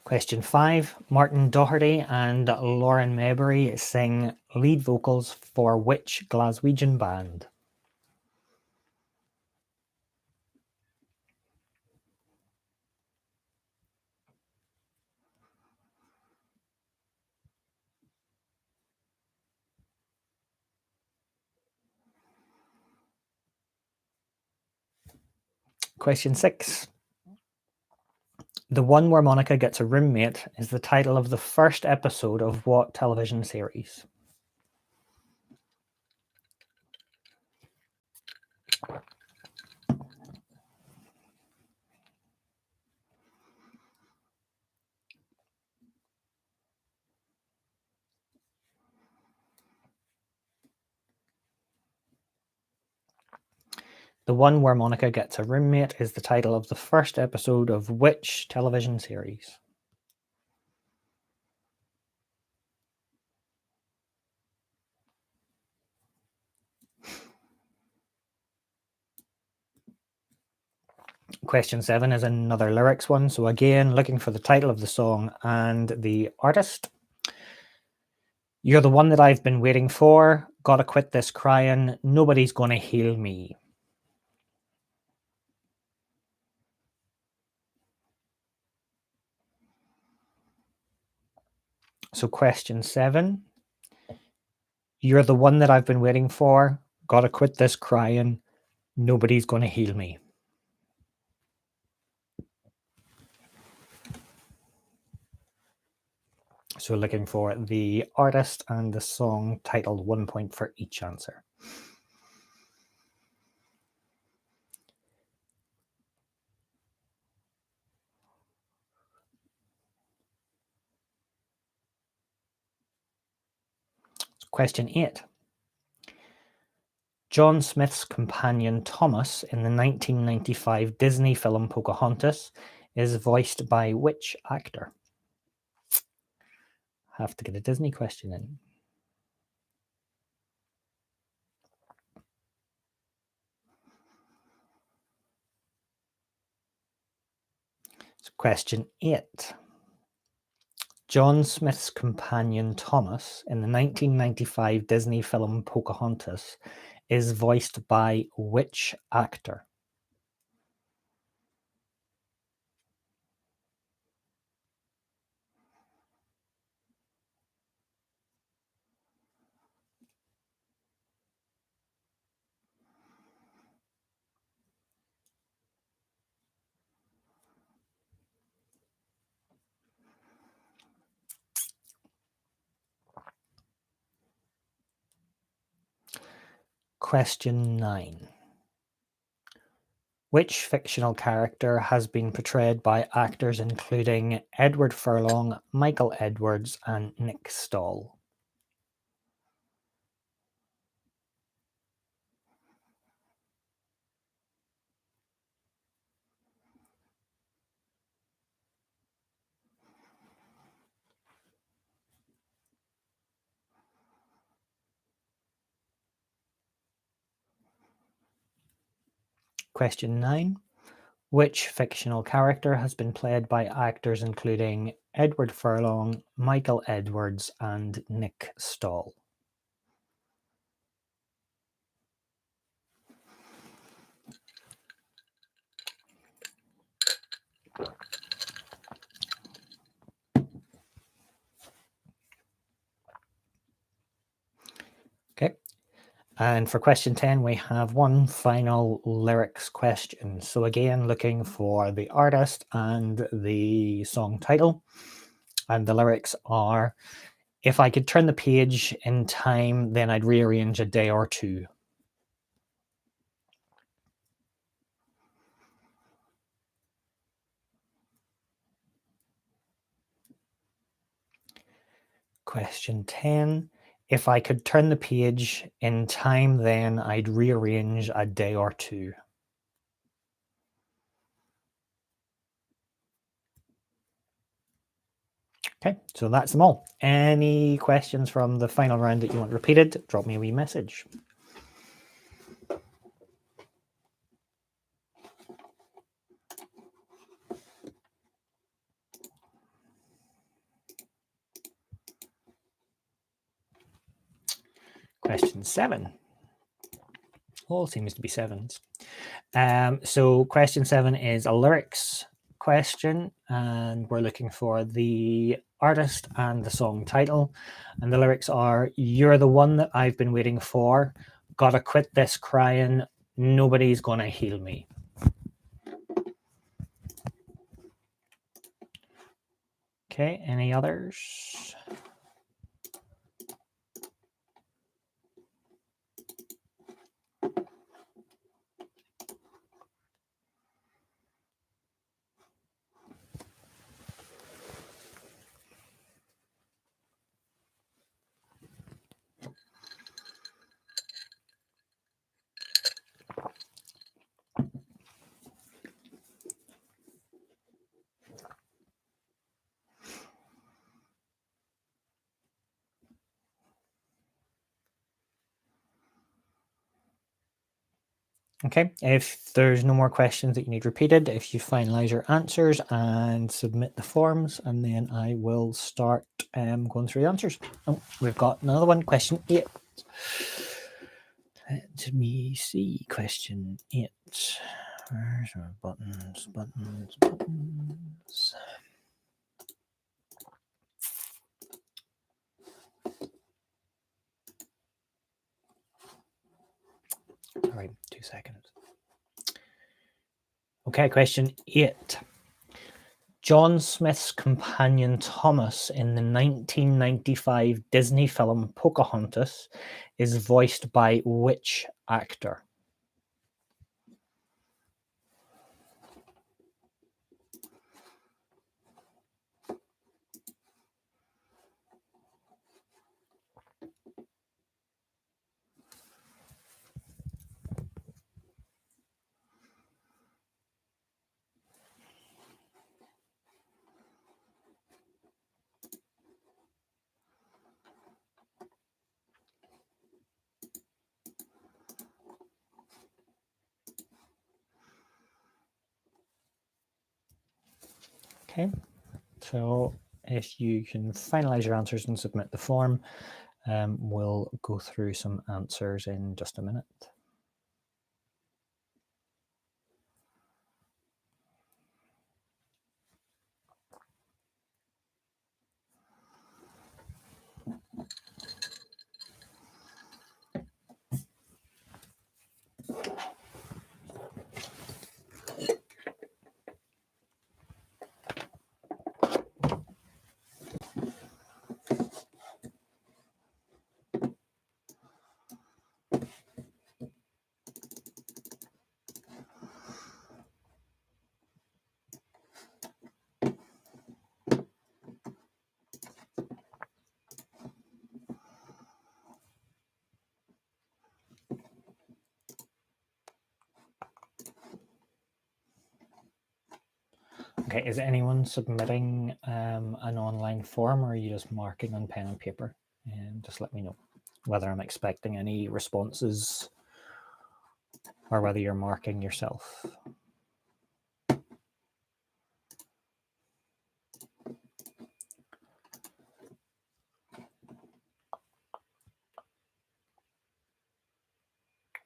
Question 5. Martin Doherty and Lauren Mayberry sing lead vocals for which Glaswegian band? Question 6. The One Where Monica Gets a Roommate is the title of the first episode of what television series? The one where Monica gets a roommate is the title of the first episode of which television series? Question 7 is another lyrics one. So again, looking for the title of the song and the artist. You're the one that I've been waiting for. Gotta quit this crying. Nobody's gonna heal me. So question 7. You're the one that I've been waiting for. Gotta quit this crying. Nobody's gonna heal me. So looking for the artist and the song title, 1 point for each answer. Question 8. John Smith's companion Thomas in the 1995 Disney film Pocahontas is voiced by which actor? Have to get a Disney question in. So question 8. John Smith's companion Thomas in the 1995 Disney film Pocahontas is voiced by which actor? Question 9. Which fictional character has been portrayed by actors including Edward Furlong, Michael Edwards, and Nick Stahl? Question 9. Which fictional character has been played by actors including Edward Furlong, Michael Edwards, and Nick Stahl? Okay. And for question 10, we have one final lyrics question. So again, looking for the artist and the song title. And the lyrics are, if I could turn the page in time, then I'd rearrange a day or two. Question 10. If I could turn the page in time, then I'd rearrange a day or two. Okay, so that's them all. Any questions from the final round that you want repeated, drop me a wee message. Question 7. All seems to be 7s. So question 7 is a lyrics question, and we're looking for the artist and the song title. And the lyrics are, you're the one that I've been waiting for. Gotta quit this crying. Nobody's gonna heal me. Okay, any others? Okay, if there's no more questions that you need repeated, if you finalize your answers and submit the forms, and then I will start going through the answers. Oh, we've got another one, question 8. Let me see, question 8. Where's our buttons? Sorry, 2 seconds. Okay, question 8. John Smith's companion Thomas in the 1995 Disney film Pocahontas is voiced by which actor? Okay, so if you can finalize your answers and submit the form, we'll go through some answers in just a minute. Okay, is anyone submitting an online form, or are you just marking on pen and paper? And just let me know whether I'm expecting any responses or whether you're marking yourself.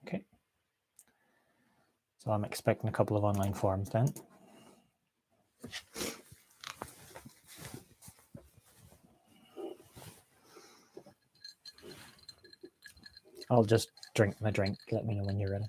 Okay. So I'm expecting a couple of online forms then. I'll just drink my drink. Let me know when you're ready.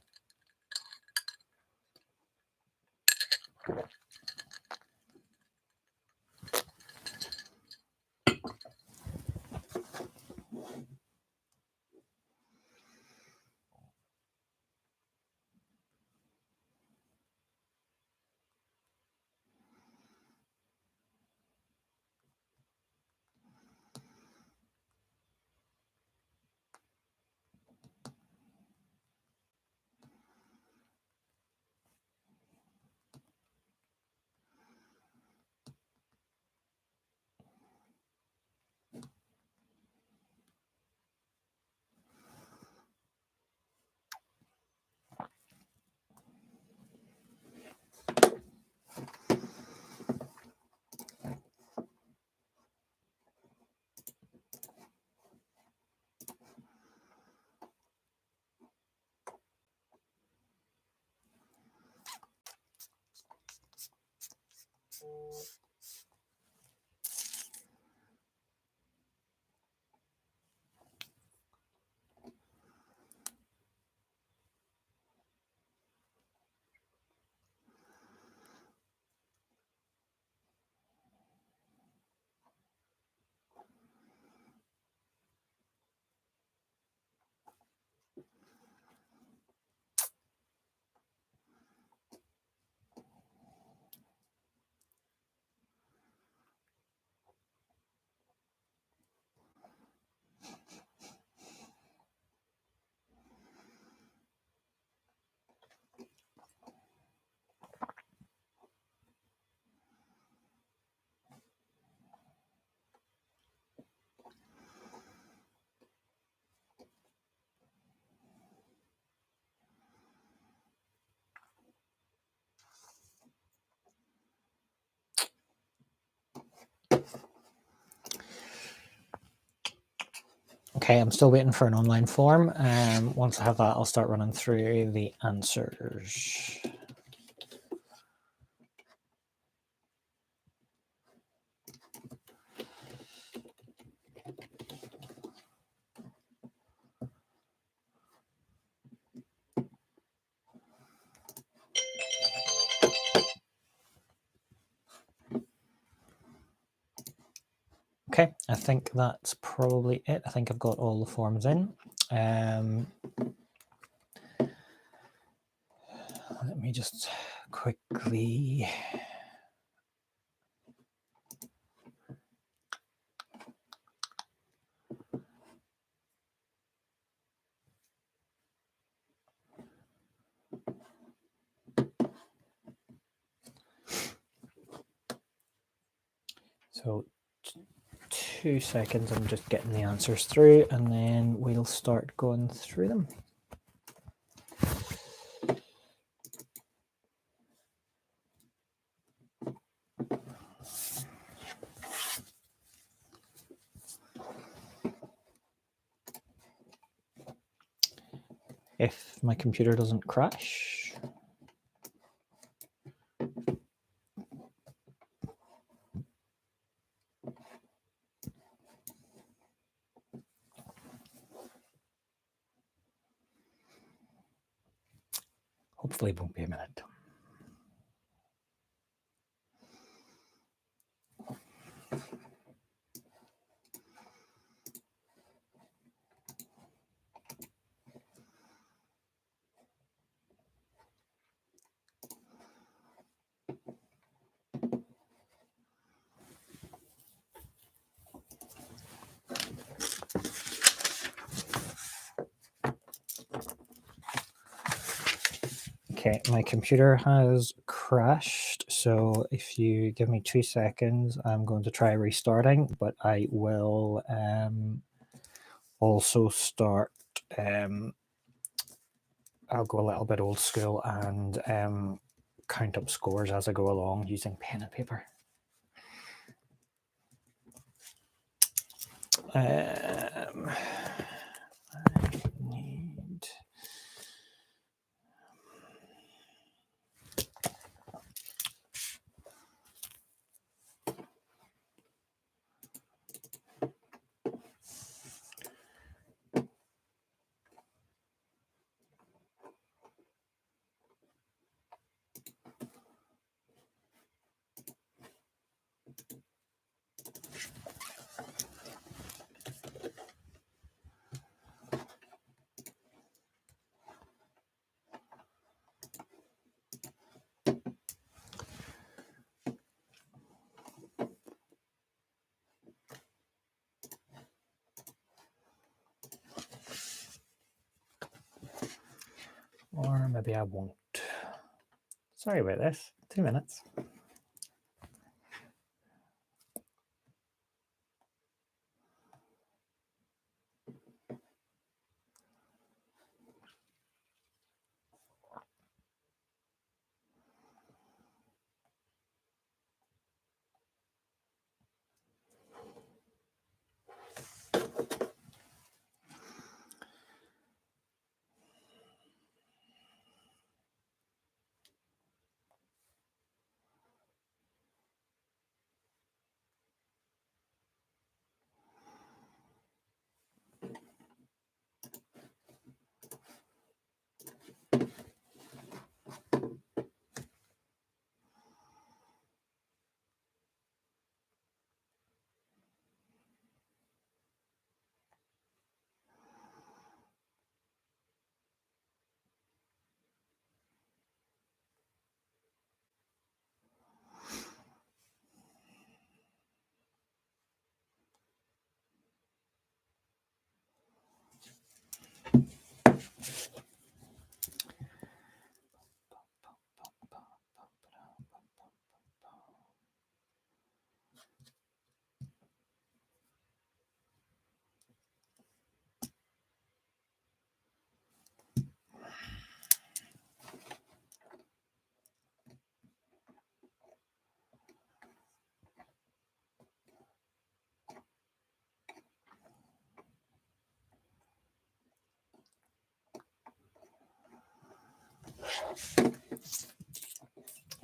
Okay, I'm still waiting for an online form. Once I have that, I'll start running through the answers. Okay, I think that's probably it. I think I've got all the forms in. Let me just quickly... So 2 seconds, I'm just getting the answers through and then we'll start going through them. If my computer doesn't crash. Hopefully it won't be a minute. Okay, my computer has crashed, so if you give me 2 seconds, I'm going to try restarting, but I will also start, I'll go a little bit old school and count up scores as I go along using pen and paper. I need... Or maybe I won't. Sorry about this. 2 minutes.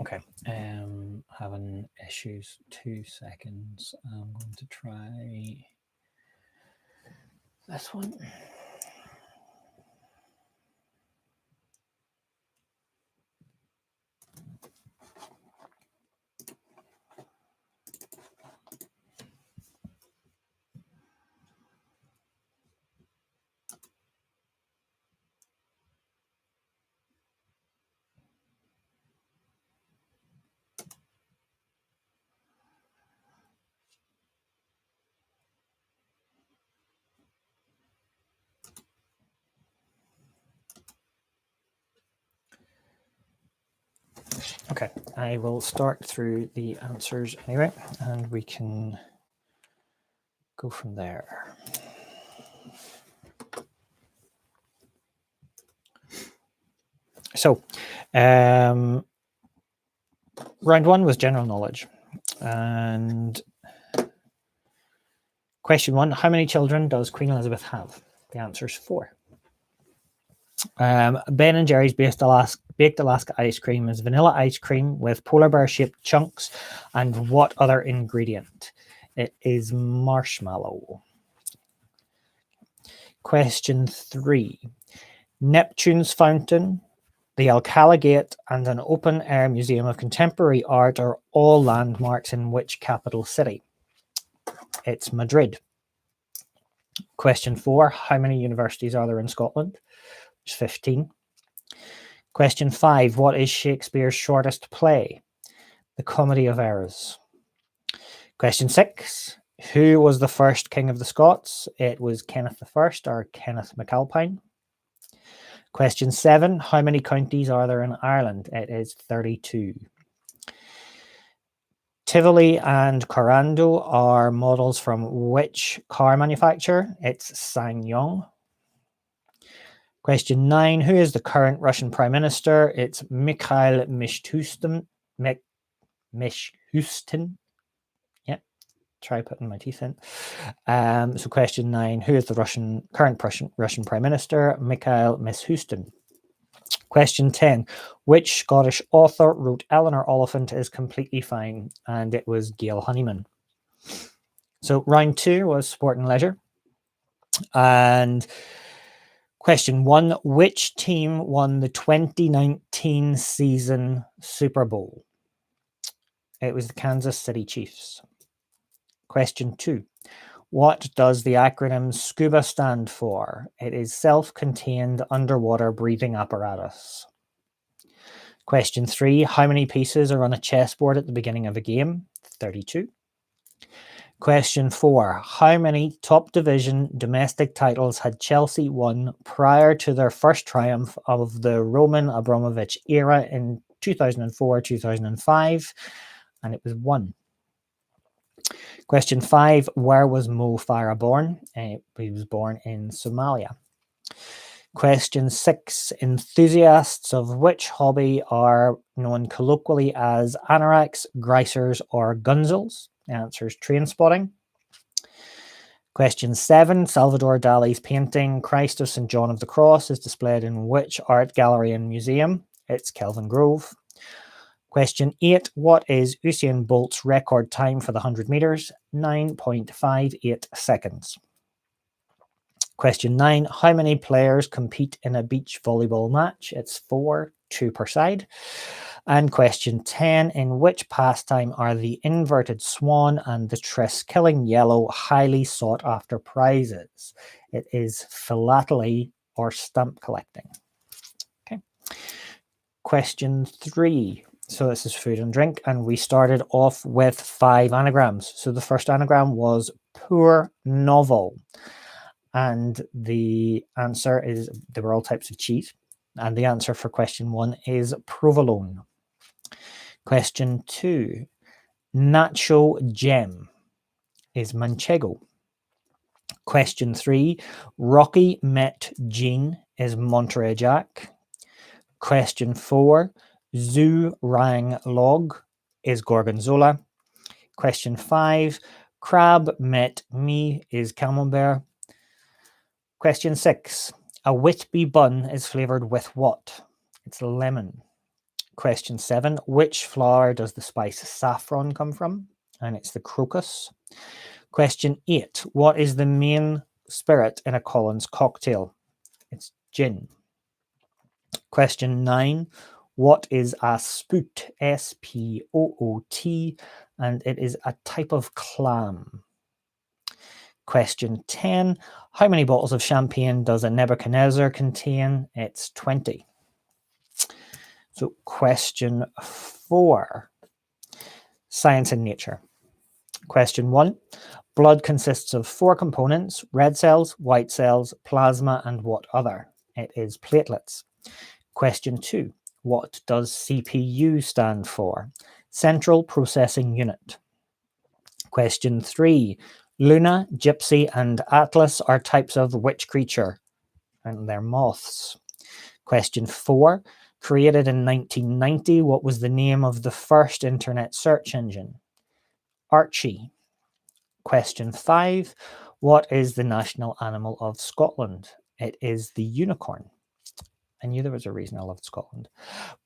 Okay, having issues. 2 seconds. I'm going to try this one. Okay, I will start through the answers anyway, and we can go from there. So, round one was general knowledge. And question one, how many children does Queen Elizabeth have? The answer is 4. Ben and Jerry's baked Alaska ice cream is vanilla ice cream with polar bear shaped chunks. And what other ingredient? It is marshmallow. Question 3. Neptune's Fountain, the Alcala Gate, and an open-air museum of contemporary art are all landmarks in which capital city? It's Madrid. Question 4. How many universities are there in Scotland? There's 15. Question 5. What is Shakespeare's shortest play? The Comedy of Errors. Question 6. Who was the first king of the Scots? It was Kenneth I or Kenneth MacAlpine. Question 7. How many counties are there in Ireland? It is 32. Tivoli and Corando are models from which car manufacturer? It's SsangYong. Question 9. Who is the current Russian Prime Minister? It's Mikhail Mishustin. Mishustin. Yeah, try putting my teeth in. So question 9. Who is the current Russian Prime Minister? Mikhail Mishustin. Question 10. Which Scottish author wrote Eleanor Oliphant is Completely Fine? And it was Gail Honeyman. So round 2 was sport and leisure. And question 1. Which team won the 2019 season Super Bowl? It was the Kansas City Chiefs. Question 2. What does the acronym SCUBA stand for? It is self-contained underwater breathing apparatus. Question 3. How many pieces are on a chessboard at the beginning of a game? 32. Question 4. How many top division domestic titles had Chelsea won prior to their first triumph of the Roman Abramovich era in 2004-2005? And it was 1. Question 5. Where was Mo Farah born? He was born in Somalia. Question 6. Enthusiasts of which hobby are known colloquially as anoraks, greisers, or gunzels? The answer is train spotting. Question 7. Salvador Dali's painting Christ of St. John of the Cross is displayed in which art gallery and museum? It's Kelvin Grove. Question 8. What is Usain Bolt's record time for the 100 meters? 9.58 seconds. Question 9. How many players compete in a beach volleyball match? It's 4, 2 per side. And question 10. In which pastime are the inverted swan and the Triskelion yellow highly sought after prizes? It is philately or stamp collecting. Okay. Question 3. So this is food and drink, and we started off with 5 anagrams. So the first anagram was poor novel. And the answer is, they were all types of cheese. And the answer for question 1 is provolone. Question 2, nacho gem is manchego. Question 3, Rocky met Jean is Monterey Jack. Question 4, Zoo rang log is Gorgonzola. Question 5, Crab met me is Camembert. Question 6, a Whitby bun is flavoured with what? It's lemon. Question 7. Which flower does the spice saffron come from? And it's the crocus. Question 8. What is the main spirit in a Collins cocktail? It's gin. Question 9. What is a spoot? S-P-O-O-T. And it is a type of clam. Question 10. How many bottles of champagne does a Nebuchadnezzar contain? It's 20. So question 4. Science and nature. Question 1. Blood consists of 4 components: red cells, white cells, plasma, and what other? It is platelets. Question 2. What does CPU stand for? Central Processing Unit. Question 3. Luna, Gypsy, and Atlas are types of which creature? And they're moths. Question 4. Created in 1990, what was the name of the first internet search engine? Archie. Question 5. What is the national animal of Scotland? It is the unicorn. I knew there was a reason I loved Scotland.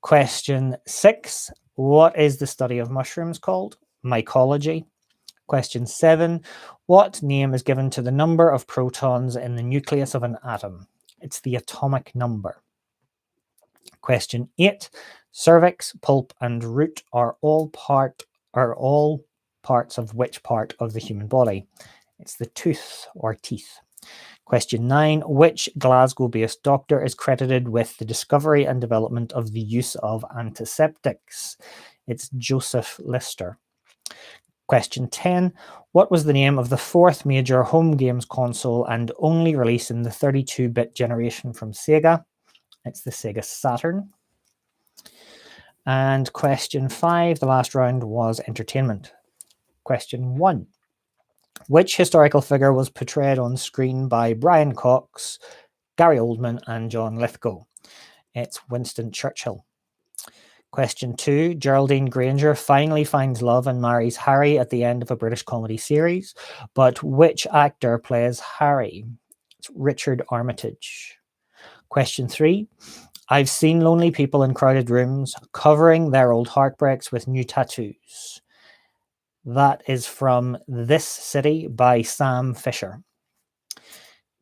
Question 6. What is the study of mushrooms called? Mycology. Question 7. What name is given to the number of protons in the nucleus of an atom? It's the atomic number. Question 8. Cervix, pulp, and root are all parts of which part of the human body? It's the tooth or teeth. Question 9. Which Glasgow-based doctor is credited with the discovery and development of the use of antiseptics? It's Joseph Lister. Question 10. What was the name of the 4th major home games console and only released in the 32-bit generation from Sega? It's the Sega Saturn. And question 5, the last round, was entertainment. Question 1. Which historical figure was portrayed on screen by Brian Cox, Gary Oldman, and John Lithgow? It's Winston Churchill. Question 2. Geraldine Granger finally finds love and marries Harry at the end of a British comedy series, but which actor plays Harry? It's Richard Armitage. Question 3. I've seen lonely people in crowded rooms covering their old heartbreaks with new tattoos. That is from This City by Sam Fisher.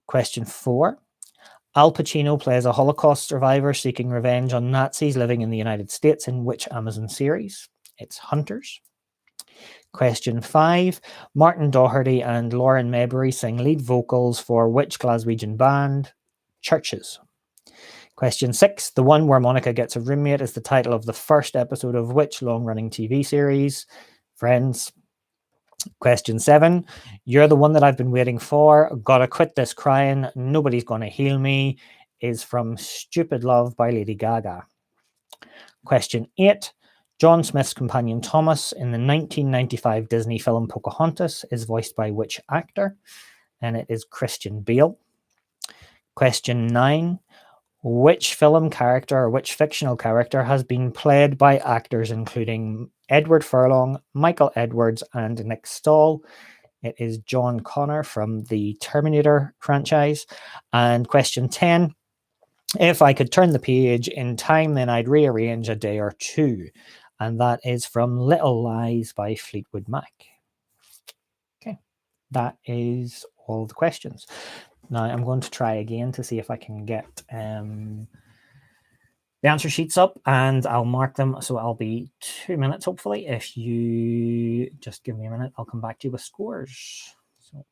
Question 4. Al Pacino plays a Holocaust survivor seeking revenge on Nazis living in the United States in which Amazon series? It's Hunters. Question 5. Martin Doherty and Lauren Maybury sing lead vocals for which Glaswegian band? Churches. Question 6. The One Where Monica Gets a Roommate is the title of the first episode of which long-running TV series? Friends. Question 7. You're the One That I've Been Waiting For. Gotta Quit This Crying. Nobody's Gonna Heal Me is from Stupid Love by Lady Gaga. Question 8. John Smith's companion Thomas in the 1995 Disney film Pocahontas is voiced by which actor? And it is Christian Bale. Question 9. Which film character or which fictional character has been played by actors including Edward Furlong, Michael Edwards, and Nick Stahl? It is John Connor from the Terminator franchise. And question 10. If I could turn the page in time, then I'd rearrange a day or two. And that is from Little Lies by Fleetwood Mac. Okay, that is all the questions. Now I'm going to try again to see if I can get the answer sheets up, and I'll mark them. So I'll be 2 minutes, hopefully. If you just give me a minute, I'll come back to you with scores. So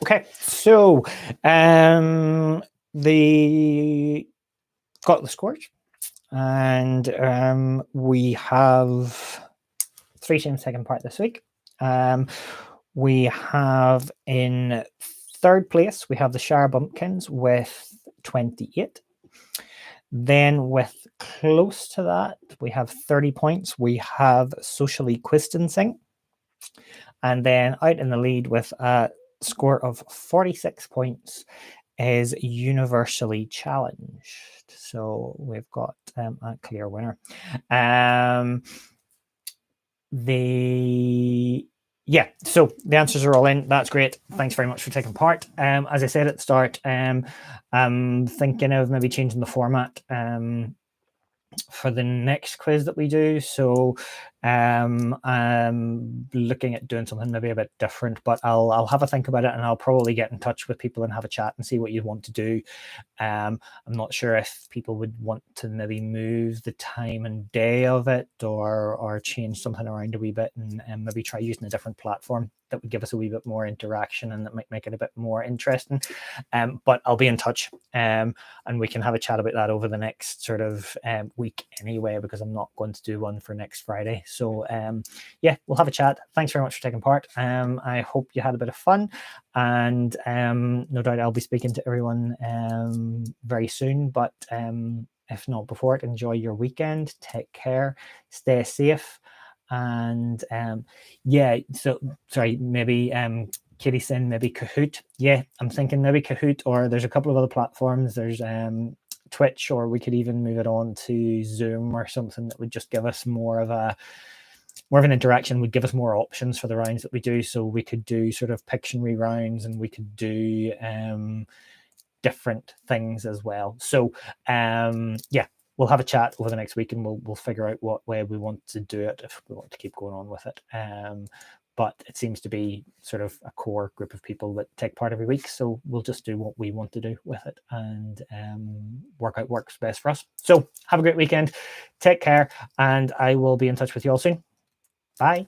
Okay, so the got the scores, and we have 3 teams taking part this week. We have in third place, we have the Shire Bumpkins with 28. Then with close to that, we have 30 points. We have Socially Quistancing. And then out in the lead with a score of 46 points is Universally Challenged. So we've got a clear winner. So the answers are all in. That's great. Thanks very much for taking part. As I said at the start, I'm thinking of maybe changing the format for the next quiz that we do. So I'm looking at doing something maybe a bit different, but I'll have a think about it, and I'll probably get in touch with people and have a chat and see what you want to do. I'm not sure if people would want to maybe move the time and day of it, or change something around a wee bit, and maybe try using a different platform that would give us a wee bit more interaction and that might make it a bit more interesting. But I'll be in touch, and we can have a chat about that over the next sort of week anyway, because I'm not going to do one for next Friday. So yeah, we'll have a chat. Thanks very much for taking part. I hope you had a bit of fun, and no doubt I'll be speaking to everyone very soon. But if not before it, enjoy your weekend. Take care. Stay safe. And yeah, so sorry, maybe Katie saying maybe Kahoot. Yeah, I'm thinking maybe Kahoot, or there's a couple of other platforms. There's Twitch, or we could even move it on to Zoom or something that would just give us more of an interaction, would give us more options for the rounds that we do. So we could do sort of Pictionary rounds, and we could do different things as well. So yeah, we'll have a chat over the next week, and we'll figure out what way we want to do it, if we want to keep going on with it. But it seems to be sort of a core group of people that take part every week. So we'll just do what we want to do with it, and work out works best for us. So have a great weekend. Take care, and I will be in touch with you all soon. Bye.